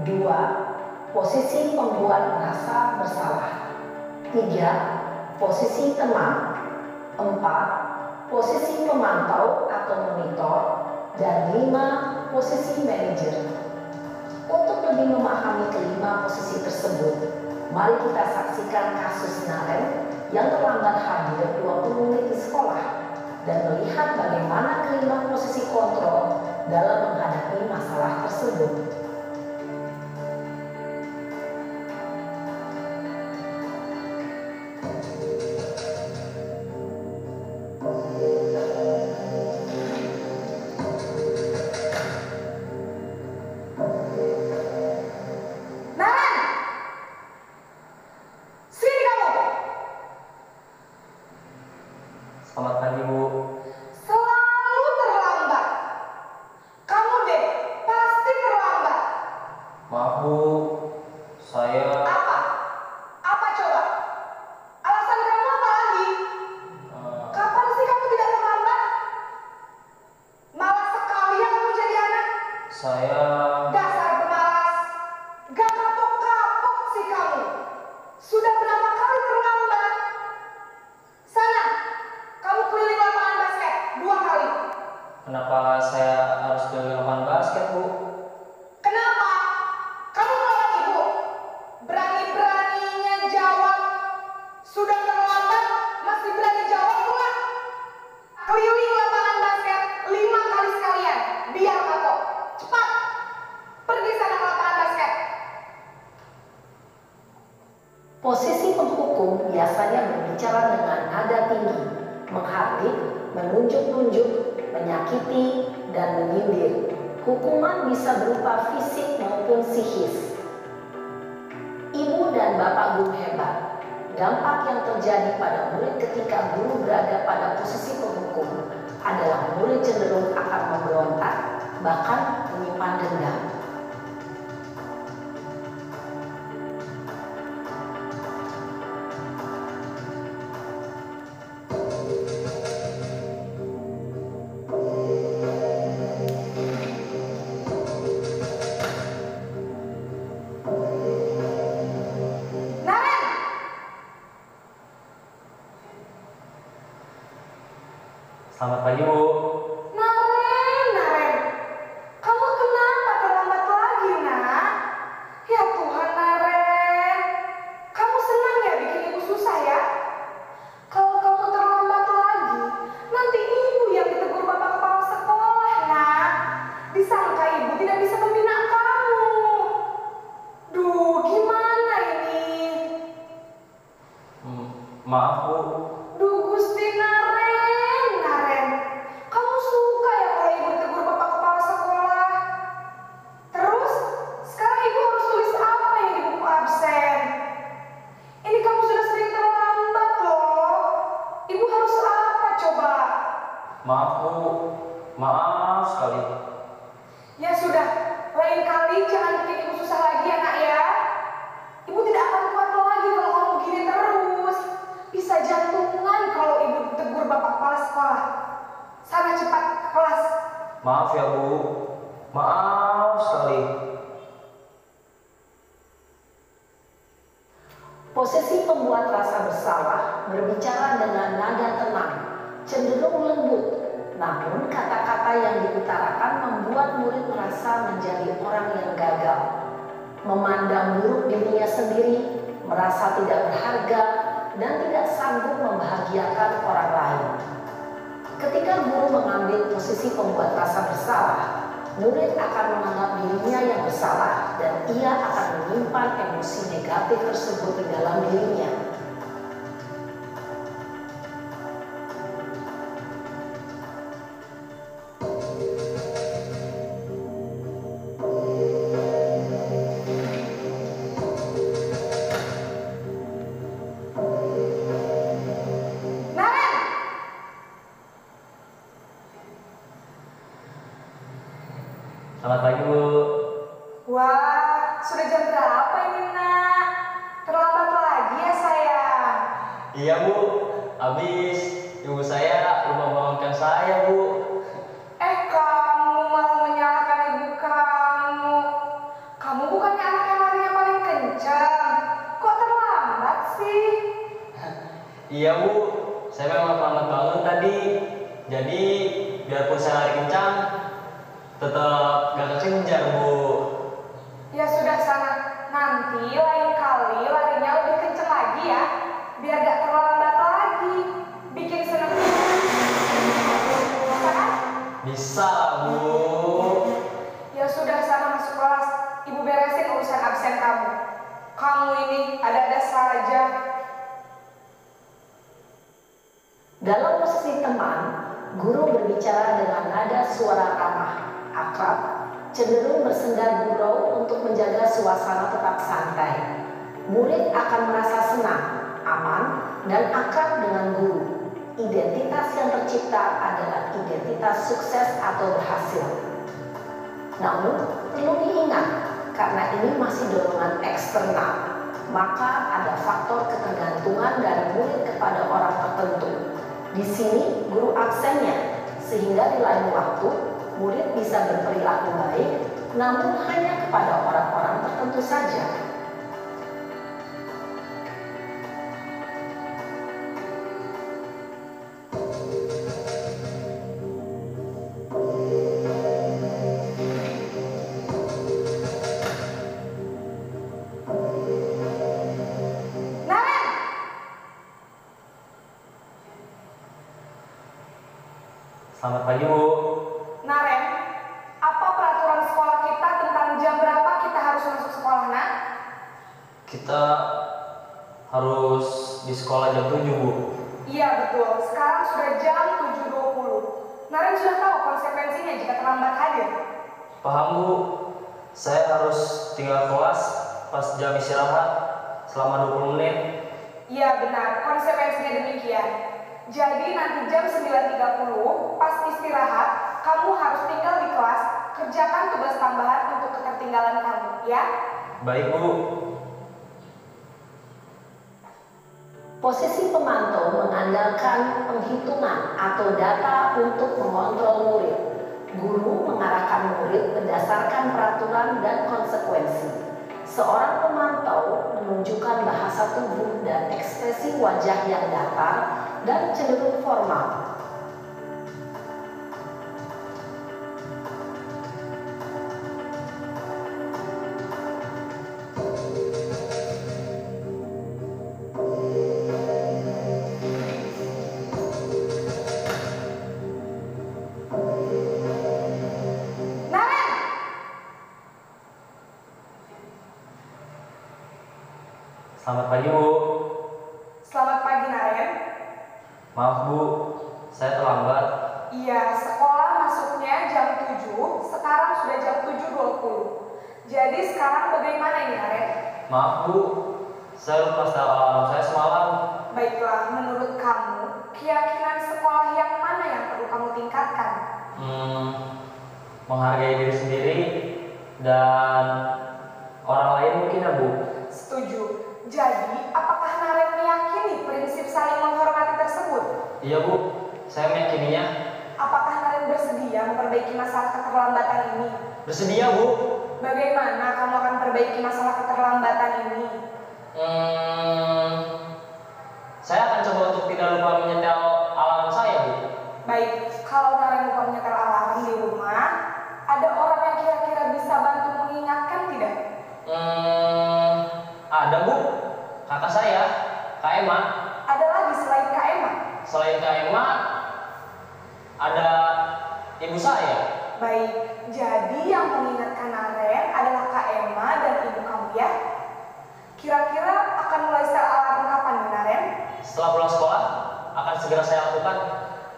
C: 2. Posisi pembuat merasa bersalah, 3. Posisi teman, 4. Posisi pemantau atau monitor, dan 5. Posisi manajer. Untuk lebih memahami kelima posisi tersebut, mari kita saksikan kasus Naren yang terlambat hadir 20 menit di sekolah dan melihat bagaimana kelima posisi kontrol dalam menghadapi masalah tersebut.
D: Selamat pagi, Bu.
C: Selalu terlambat. Kamu deh, pasti terlambat.
D: Maaf, Bu. Saya
C: Apa? Apa coba? Alasan kamu apa lagi? Kapan sih kamu tidak terlambat? Malas sekali ya kamu jadi anak.
D: saya
C: Dasar pemalas. Gak kapok-kapok sih kamu. Sudah berapa kali terlambat? Sana, kamu keliling lapangan basket 2 kali.
D: kenapa saya harus keliling lapangan basket, Bu?
C: Kenapa? Kamu melawan ibu. Berani-beraninya jawab. Sudah terlambat, masih berani jawab pula. Keliling lapangan basket 5 kali sekalian. Biar kapok. Cepat. Pergi sana ke lapangan basket. Posisi penghukum biasanya berbicara dengan nada tinggi, menghardik, menunjuk-nunjuk, menyakiti, dan menyindir. Hukuman bisa berupa fisik maupun psikis. Ibu dan Bapak guru hebat, dampak yang terjadi pada murid ketika guru berada pada posisi penghukum adalah murid cenderung akan memberontak, bahkan menyimpan dendam.
D: pagi, Bu.
C: Naren, kamu kenapa terlambat lagi, nak? Ya Tuhan, Naren, kamu senang ya bikin ibu susah ya? Kalau kamu terlambat lagi, nanti ibu yang ditegur bapak kepala sekolah, nak. Disangka ibu tidak bisa membina kamu. Duh, gimana ini?
D: Maaf, Bu.
C: Duh, Gusti Naren, kamu suka ya kalau ibu ditegur bapak kepala sekolah? Terus, sekarang ibu harus tulis apa yang di buku absen? Ini kamu sudah sering terlambat loh. Ibu harus apa coba?
D: Maaf, Bu. Maaf sekali.
C: Ya sudah, lain kali jangan bikin ibu susah lagi ya, nak ya. Ibu tidak akan kuat lagi kalau kamu begini terus. Bisa jantungan kalau ibu tegur bapak kepala sekolah. Sana cepat ke kelas.
D: Maaf ya, Bu. Maaf sekali.
E: Posisi pembuat rasa bersalah berbicara dengan nada tenang, cenderung lembut. Namun kata-kata yang diutarakan membuat murid merasa menjadi orang yang gagal, memandang buruk dirinya sendiri, merasa tidak berharga, dan tidak sanggup membahagiakan orang lain. Ketika guru mengambil posisi pembuat rasa bersalah, murid akan menganggap dirinya yang bersalah dan ia akan menyimpan emosi negatif tersebut di dalam dirinya.
D: Selamat pagi, Bu.
C: Wah, sudah jam berapa ini, nak? Terlambat lagi ya, sayang?
D: Iya, Bu. Habis ibu saya lupa bangunkan saya, Bu.
C: Kamu malah menyalahkan ibu kamu. Kamu bukannya anak yang larinya paling kencang. Kok terlambat sih?
D: Iya, Bu. Saya memang terlambat bangun tadi. Jadi, biarpun saya lari kencang, tetap gak kekejar, Bu.
C: Ya sudah sana. Nanti lain kali larinya lebih kencang lagi ya. Biar gak terlambat lagi. Bikin seneng. Bisa kan?
D: Bisa, Bu.
C: Ya sudah sana masuk kelas. Ibu beresin urusan absen kamu. Kamu ini ada-ada saja.
E: Dalam posisi teman, guru berbicara dengan nada suara ramah, akrab, cenderung bersenda gurau untuk menjaga suasana tetap santai. Murid akan merasa senang, aman, dan akrab dengan guru. Identitas yang tercipta adalah identitas sukses atau berhasil. Namun, perlu diingat, karena ini masih dorongan eksternal, maka ada faktor ketergantungan dari murid kepada orang tertentu. Di sini, guru absennya, sehingga di lain waktu, murid bisa berperilaku baik, namun hanya kepada orang-orang tertentu saja.
C: Naren!
D: Selamat pagi, Bu.
C: Naren, apa peraturan sekolah kita tentang jam berapa kita harus masuk sekolah, nak?
D: Kita harus di sekolah jam 7, Bu.
C: Iya betul, sekarang sudah jam 7.20. Naren sudah tahu konsekuensinya jika terlambat hadir.
D: Paham, Bu. Saya harus tinggal kelas pas jam istirahat selama 20 menit.
C: Iya benar, konsekuensinya demikian. Jadi nanti jam 9.30 pas istirahat, kamu harus tinggal di kelas, kerjakan tugas tambahan untuk ketertinggalan kamu, ya?
D: Baik, Bu.
E: Posisi pemantau mengandalkan penghitungan atau data untuk mengontrol murid. Guru mengarahkan murid berdasarkan peraturan dan konsekuensi. Seorang pemantau menunjukkan bahasa tubuh dan ekspresi wajah yang datar dan cenderung formal.
D: Selamat pagi, Bu.
C: Selamat pagi, Naren.
D: Maaf, Bu, saya terlambat.
C: Iya, sekolah masuknya jam 7, sekarang sudah jam 7.20. Jadi sekarang bagaimana ini, Naren?
D: Maaf, Bu, saya lupa setel alarm saya semalam.
C: Baiklah, menurut kamu, keyakinan sekolah yang mana yang perlu kamu tingkatkan?
D: Menghargai diri sendiri dan orang lain mungkin ya, Bu.
C: Setuju. Jadi, apakah Naren meyakini prinsip saling menghormati tersebut?
D: Iya, Bu, saya meyakininya.
C: Apakah Naren bersedia memperbaiki masalah keterlambatan ini?
D: Bersedia, Bu.
C: Bagaimana kamu akan perbaiki masalah keterlambatan ini?
D: Saya akan coba untuk tidak lupa menyetel alarm saya, Bu.
C: Baik, kalau Naren lupa menyetel alarm di rumah, ada orang yang kira-kira bisa bantu mengingatkan tidak?
D: Ada, Bu. Kakak saya, Kak Emma.
C: Ada lagi selain Kak Emma?
D: Selain Kak Emma, ada ibu saya.
C: Baik, jadi yang mengingatkan Naren adalah Kak Emma dan ibu kamu ya? Kira-kira akan mulai setel alarm kapan nih, Naren?
D: Setelah pulang sekolah, akan segera saya lakukan.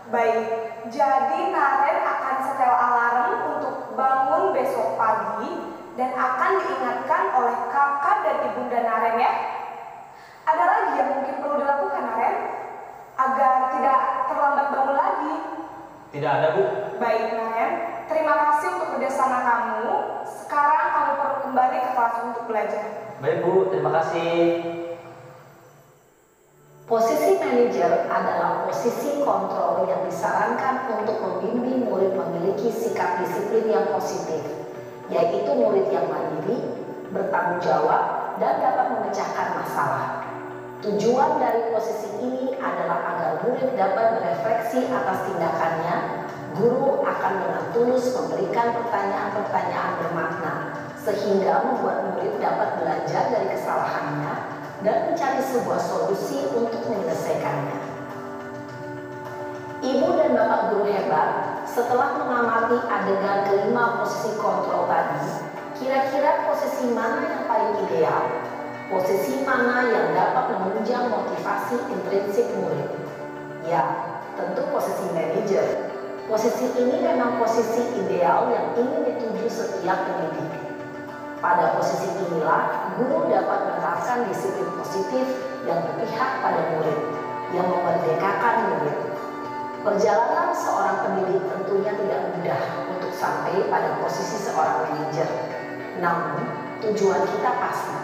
C: Baik, jadi Naren akan setel alarm untuk bangun besok pagi dan akan diingatkan oleh kakak dan ibunda Naren ya. Ada lagi yang mungkin perlu dilakukan, Naren, agar tidak terlambat bangun lagi?
D: Tidak ada, Bu.
C: Baik, Naren, terima kasih untuk kerjasama kamu. Sekarang kamu perlu kembali ke kelas untuk belajar.
D: Baik, Bu, terima kasih.
E: Posisi manajer adalah posisi kontrol yang disarankan untuk membimbing murid memiliki sikap disiplin yang positif, yaitu murid yang mandiri, bertanggung jawab, dan dapat memecahkan masalah. Tujuan dari posisi ini adalah agar murid dapat berefleksi atas tindakannya. Guru akan dengan tulus memberikan pertanyaan-pertanyaan bermakna, sehingga membuat murid dapat belajar dari kesalahannya dan mencari sebuah solusi untuk menyelesaikannya. Ibu dan bapak guru hebat, setelah mengamati adegan kelima posisi kontrol tadi, kira-kira posisi mana yang paling ideal? Posisi mana yang dapat menunjang motivasi intrinsik murid? Ya, tentu posisi manajer. Posisi ini memang posisi ideal yang ingin dituju setiap pendidik. Pada posisi inilah, guru dapat menerapkan disiplin positif yang berpihak pada murid, yang memerdekakan murid. Perjalanan seorang pendidik tentunya tidak mudah untuk sampai pada posisi seorang manajer. Namun, tujuan kita pasti,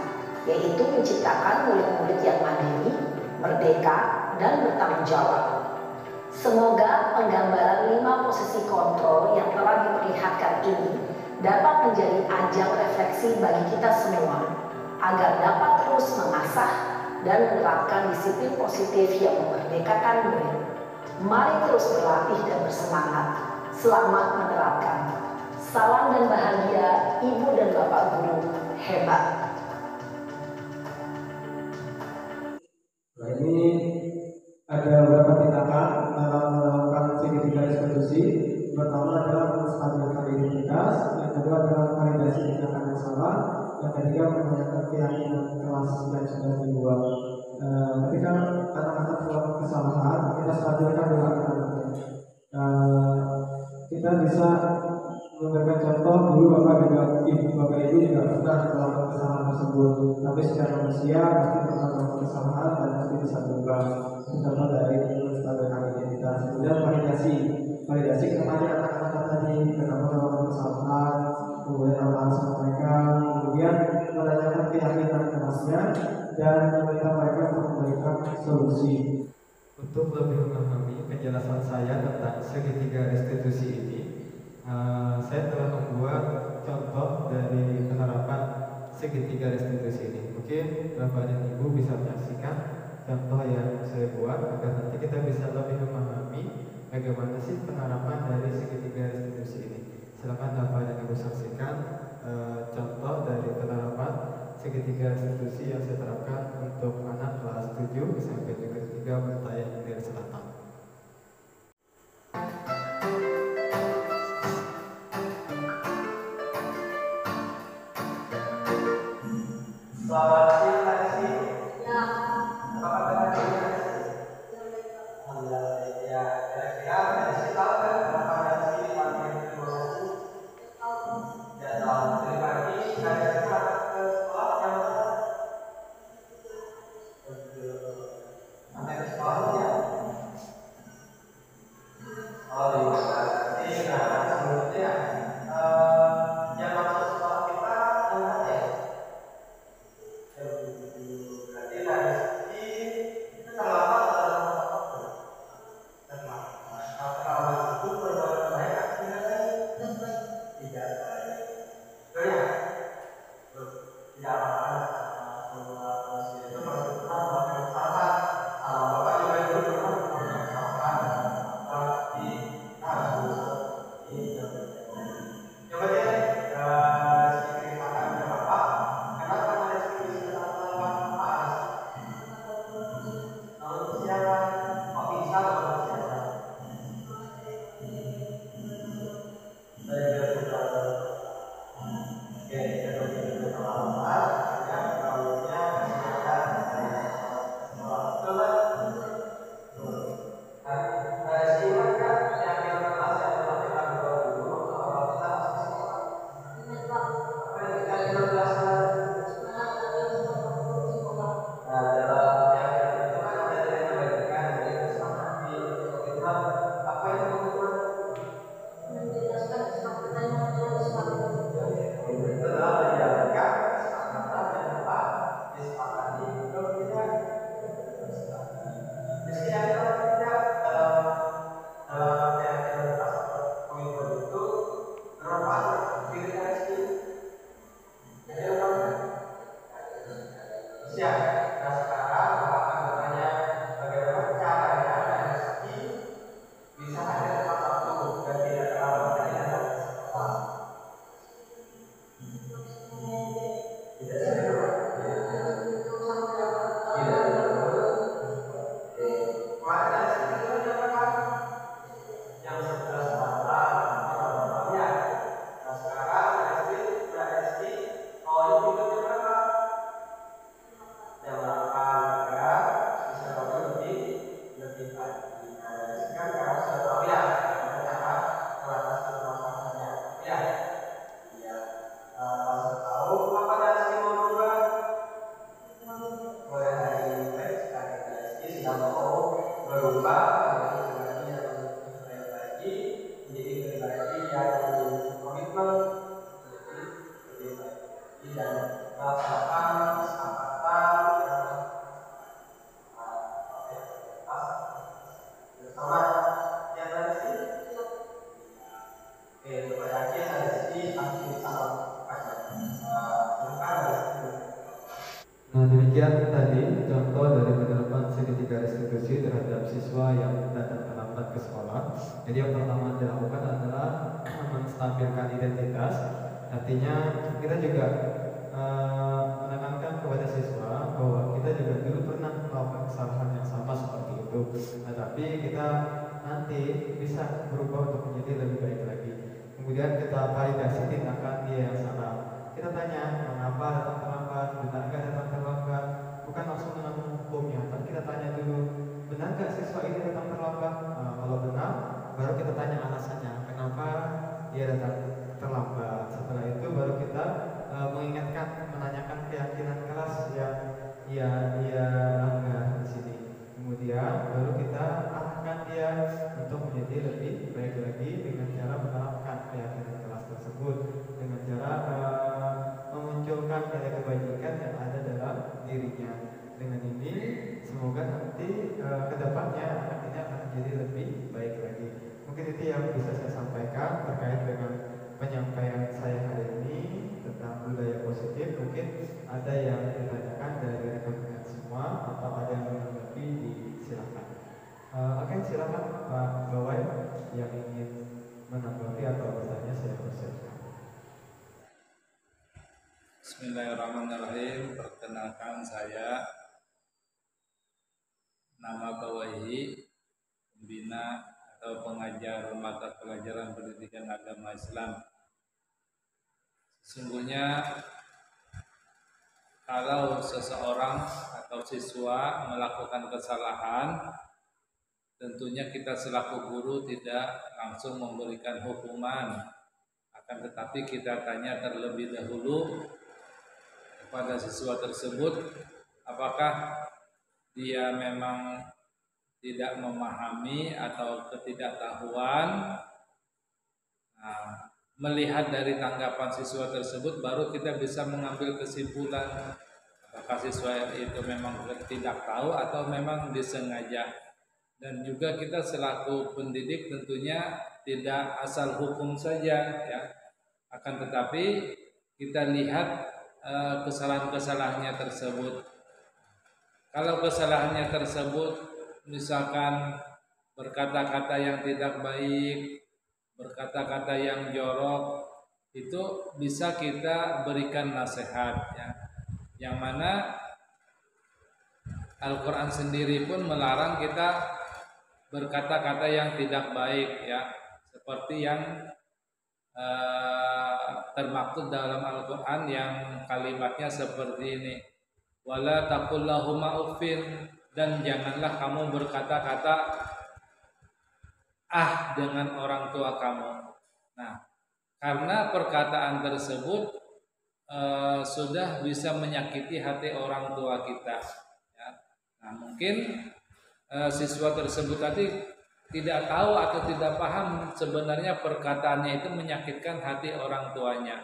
E: yaitu menciptakan murid-murid yang mandiri, merdeka, dan bertanggung jawab. Semoga penggambaran 5 posisi kontrol yang telah diperlihatkan ini dapat menjadi ajang refleksi bagi kita semua, agar dapat terus mengasah dan menerapkan disiplin positif yang memerdekakan murid. Mari terus berlatih dan bersemangat. Selamat menerapkan. Salam dan bahagia Ibu dan Bapak Guru hebat.
A: Nah, ini ada beberapa tindakan dalam melakukan segitiga restitusi. Pertama adalah menstabilkan identitas, yang kedua adalah validasi tindakan yang salah, yang ketiga menanyakan keyakinan kelas yang sudah dibuat. Ketika anak-anak melakukan kesalahan, kita stabilkan dulu anak-anaknya. Kita bisa memberikan contoh dulu bapak ibu juga pernah melakukan kesalahan tersebut, tapi secara manusia pasti pernah melakukan kesalahan dan pasti bisa berubah. Contoh dari menstabilkan identitas. Kemudian validasi kepada anak-anak tadi, kenapa melakukan kesalahan, kemudian alasan mereka, kemudian menanyakan keyakinan kelasnya dan meminta mereka untuk memberikan solusi.
B: Untuk lebih memahami penjelasan saya tentang segitiga restitusi ini, saya telah membuat contoh dari penerapan segitiga restitusi ini. Mungkin Bapak dan Ibu bisa menyaksikan contoh yang saya buat agar nanti kita bisa lebih memahami bagaimana sih penerapan dari segitiga restitusi ini. Silakan Bapak dan Ibu saksikan contoh dari penerapan segitiga restitusi yang saya terapkan untuk anak kelas 7 sampai dengan 3 Bentayan Hilir Selatan.
F: Selamat siang, Kak Desi.
B: berarti dari sisi aktif salah Nah, demikian tadi contoh dari penerapan segitiga restitusi terhadap siswa yang datang terlambat ke sekolah. Jadi yang pertama dilakukan adalah menstabilkan identitas. Artinya kita juga menekankan kepada siswa bahwa kita juga dulu pernah melakukan kesalahan yang sama seperti itu. Nah, tapi kita nanti bisa berubah untuk menjadi lebih baik lagi. Kemudian kita validasi tindakan dia yang salah. Kita tanya mengapa datang terlambat, benarkah datang terlambat, bukan langsung dengan menghukumnya, tapi kita tanya dulu, benarkah siswa ini datang terlambat? Kalau benar, baru kita tanya alasannya, kenapa dia datang terlambat. Setelah itu baru kita mengingatkan, menanyakan keyakinan kelas yang ia langgar di sini. Kemudian baru kita arahkan dia untuk menjadi lebih baik lagi dengan cara menerapkan keyakinan kelas tersebut, dengan cara memunculkan kebajikan yang ada dalam dirinya. Dengan ini semoga nanti kedepannya anak ini akan menjadi lebih baik lagi. Mungkin itu yang bisa saya sampaikan terkait dengan penyampaian saya hari ini tentang budaya positif. Mungkin ada yang ditanyakan dari rekan-rekan semua atau ada yang menanggapi, silakan. Oke, silakan Pak Gawai yang ingin menanggapi atau bertanya, saya persilakan.
F: Bismillahirrahmanirrahim. Perkenalkan, saya nama Gawai, pembina atau pengajar mata pelajaran pendidikan agama Islam. Sesungguhnya kalau seseorang atau siswa melakukan kesalahan, tentunya kita selaku guru tidak langsung memberikan hukuman, akan tetapi kita tanya terlebih dahulu kepada siswa tersebut apakah dia memang tidak memahami atau ketidaktahuan. Melihat dari tanggapan siswa tersebut baru kita bisa mengambil kesimpulan apakah siswa itu memang tidak tahu atau memang disengaja. Dan juga kita selaku pendidik tentunya tidak asal hukum saja, ya. Akan tetapi kita lihat kesalahan-kesalahannya tersebut. Kalau kesalahannya tersebut misalkan berkata-kata yang tidak baik, berkata-kata yang jorok, itu bisa kita berikan nasihat, ya. Yang mana Al-Quran sendiri pun melarang kita berkata-kata yang tidak baik, ya, seperti yang termaktub dalam Al-Quran yang kalimatnya seperti ini, wala taqul lahuma uffin, dan janganlah kamu berkata-kata dengan orang tua kamu. Nah, karena perkataan tersebut sudah bisa menyakiti hati orang tua kita, ya. Nah, mungkin siswa tersebut tadi tidak tahu atau tidak paham sebenarnya perkataannya itu menyakitkan hati orang tuanya.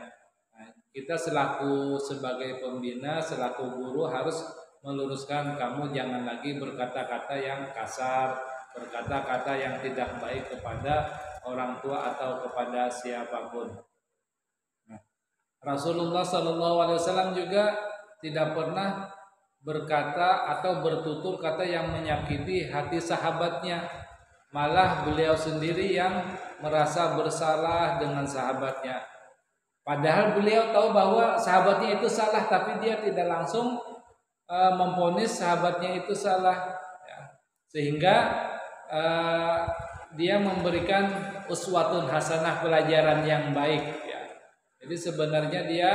F: Nah, kita sebagai pembina, selaku guru harus meluruskan, kamu jangan lagi berkata-kata yang kasar, berkata-kata yang tidak baik kepada orang tua atau kepada siapapun. Nah, Rasulullah SAW juga tidak pernah berkata atau bertutur kata yang menyakiti hati sahabatnya. Malah beliau sendiri yang merasa bersalah dengan sahabatnya. Padahal beliau tahu bahwa sahabatnya itu salah, tapi dia tidak langsung memvonis sahabatnya itu salah, ya. Sehingga dia memberikan uswatun hasanah, pelajaran yang baik, ya. Jadi sebenarnya dia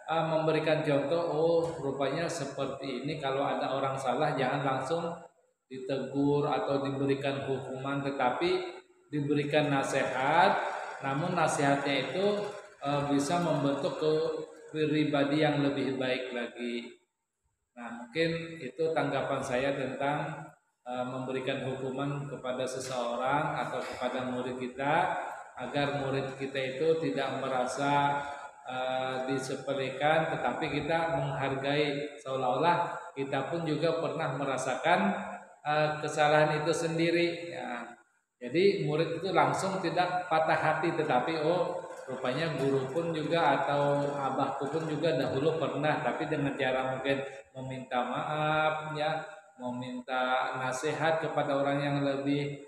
F: memberikan contoh, oh rupanya seperti ini, kalau ada orang salah jangan langsung ditegur atau diberikan hukuman, tetapi diberikan nasihat. Namun nasihatnya itu bisa membentuk pribadi yang lebih baik lagi. Nah, mungkin itu tanggapan saya tentang memberikan hukuman kepada seseorang atau kepada murid kita, agar murid kita itu tidak merasa disepelekan, tetapi kita menghargai, seolah-olah kita pun juga pernah merasakan kesalahan itu sendiri, ya. Jadi murid itu langsung tidak patah hati, tetapi rupanya guru pun juga atau abahku pun juga dahulu pernah, tapi dengan cara mungkin meminta maaf ya, meminta nasihat kepada orang yang lebih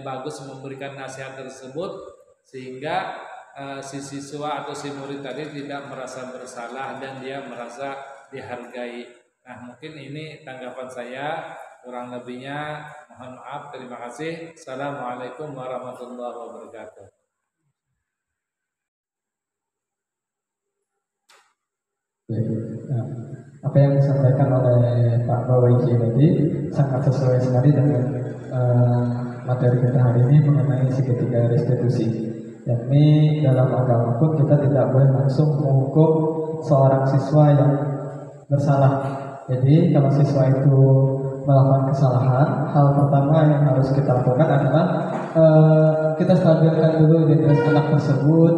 F: bagus memberikan nasihat tersebut, sehingga si siswa atau si murid tadi tidak merasa bersalah dan dia merasa dihargai. Nah, mungkin ini tanggapan saya. Kurang lebihnya mohon maaf. Terima kasih. Assalamualaikum warahmatullahi wabarakatuh.
A: Nah, apa yang disampaikan oleh Pak Bawaiki tadi sangat sesuai sekali dengan materi kita hari ini mengenai segitiga restitusi. Yakni dalam agama pun kita tidak boleh langsung menghukum seorang siswa yang bersalah. Jadi kalau siswa itu melakukan kesalahan, hal pertama yang harus kita lakukan adalah kita stabilkan dulu identitas anak tersebut,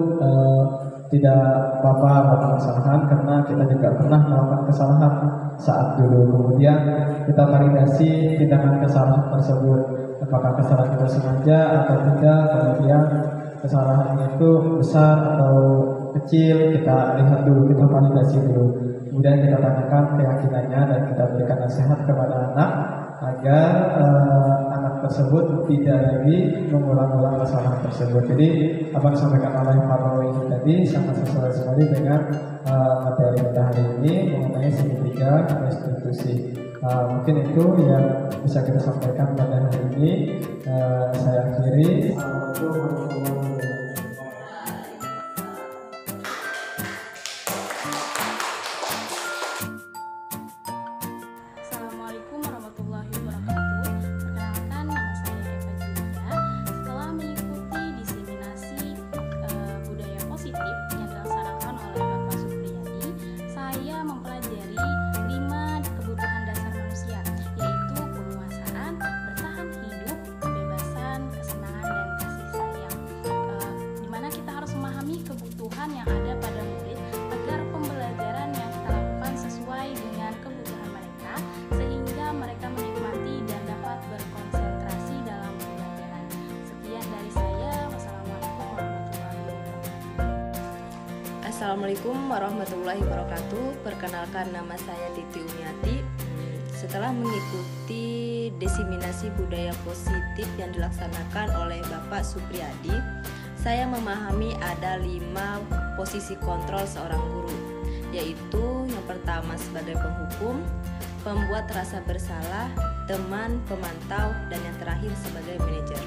A: tidak apa-apa melakukan kesalahan karena kita juga pernah melakukan kesalahan saat dulu. Kemudian kita validasi tindakan kesalahan tersebut, apakah kesalahan itu sengaja atau tidak, kemudian kesalahan itu besar atau kecil, kita lihat dulu, kita validasi dulu. Kemudian kita tanyakan keyakinannya dan kita berikan nasihat kepada anak agar anak tersebut tidak lagi mengulang-ulang kesalahan tersebut. Jadi apa yang disampaikan oleh Pak Bawi tadi sangat sesuai sekali dengan materi kita hari ini mengenai segitiga restitusi. Mungkin itu yang bisa kita sampaikan pada hari ini. Saya akhiri.
G: Assalamualaikum warahmatullahi wabarakatuh. Perkenalkan, nama saya Titi Umiati. Setelah mengikuti diseminasi budaya positif yang dilaksanakan oleh Bapak Supriyadi, saya memahami ada 5 posisi kontrol seorang guru, yaitu yang pertama sebagai penghukum, pembuat rasa bersalah, teman, pemantau, dan yang terakhir sebagai manajer.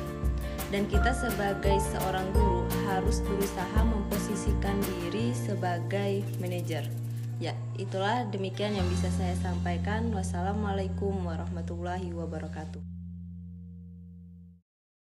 G: Dan kita sebagai seorang guru harus berusaha memposisikan diri sebagai manajer. Ya, itulah demikian yang bisa saya sampaikan. Wassalamualaikum warahmatullahi wabarakatuh.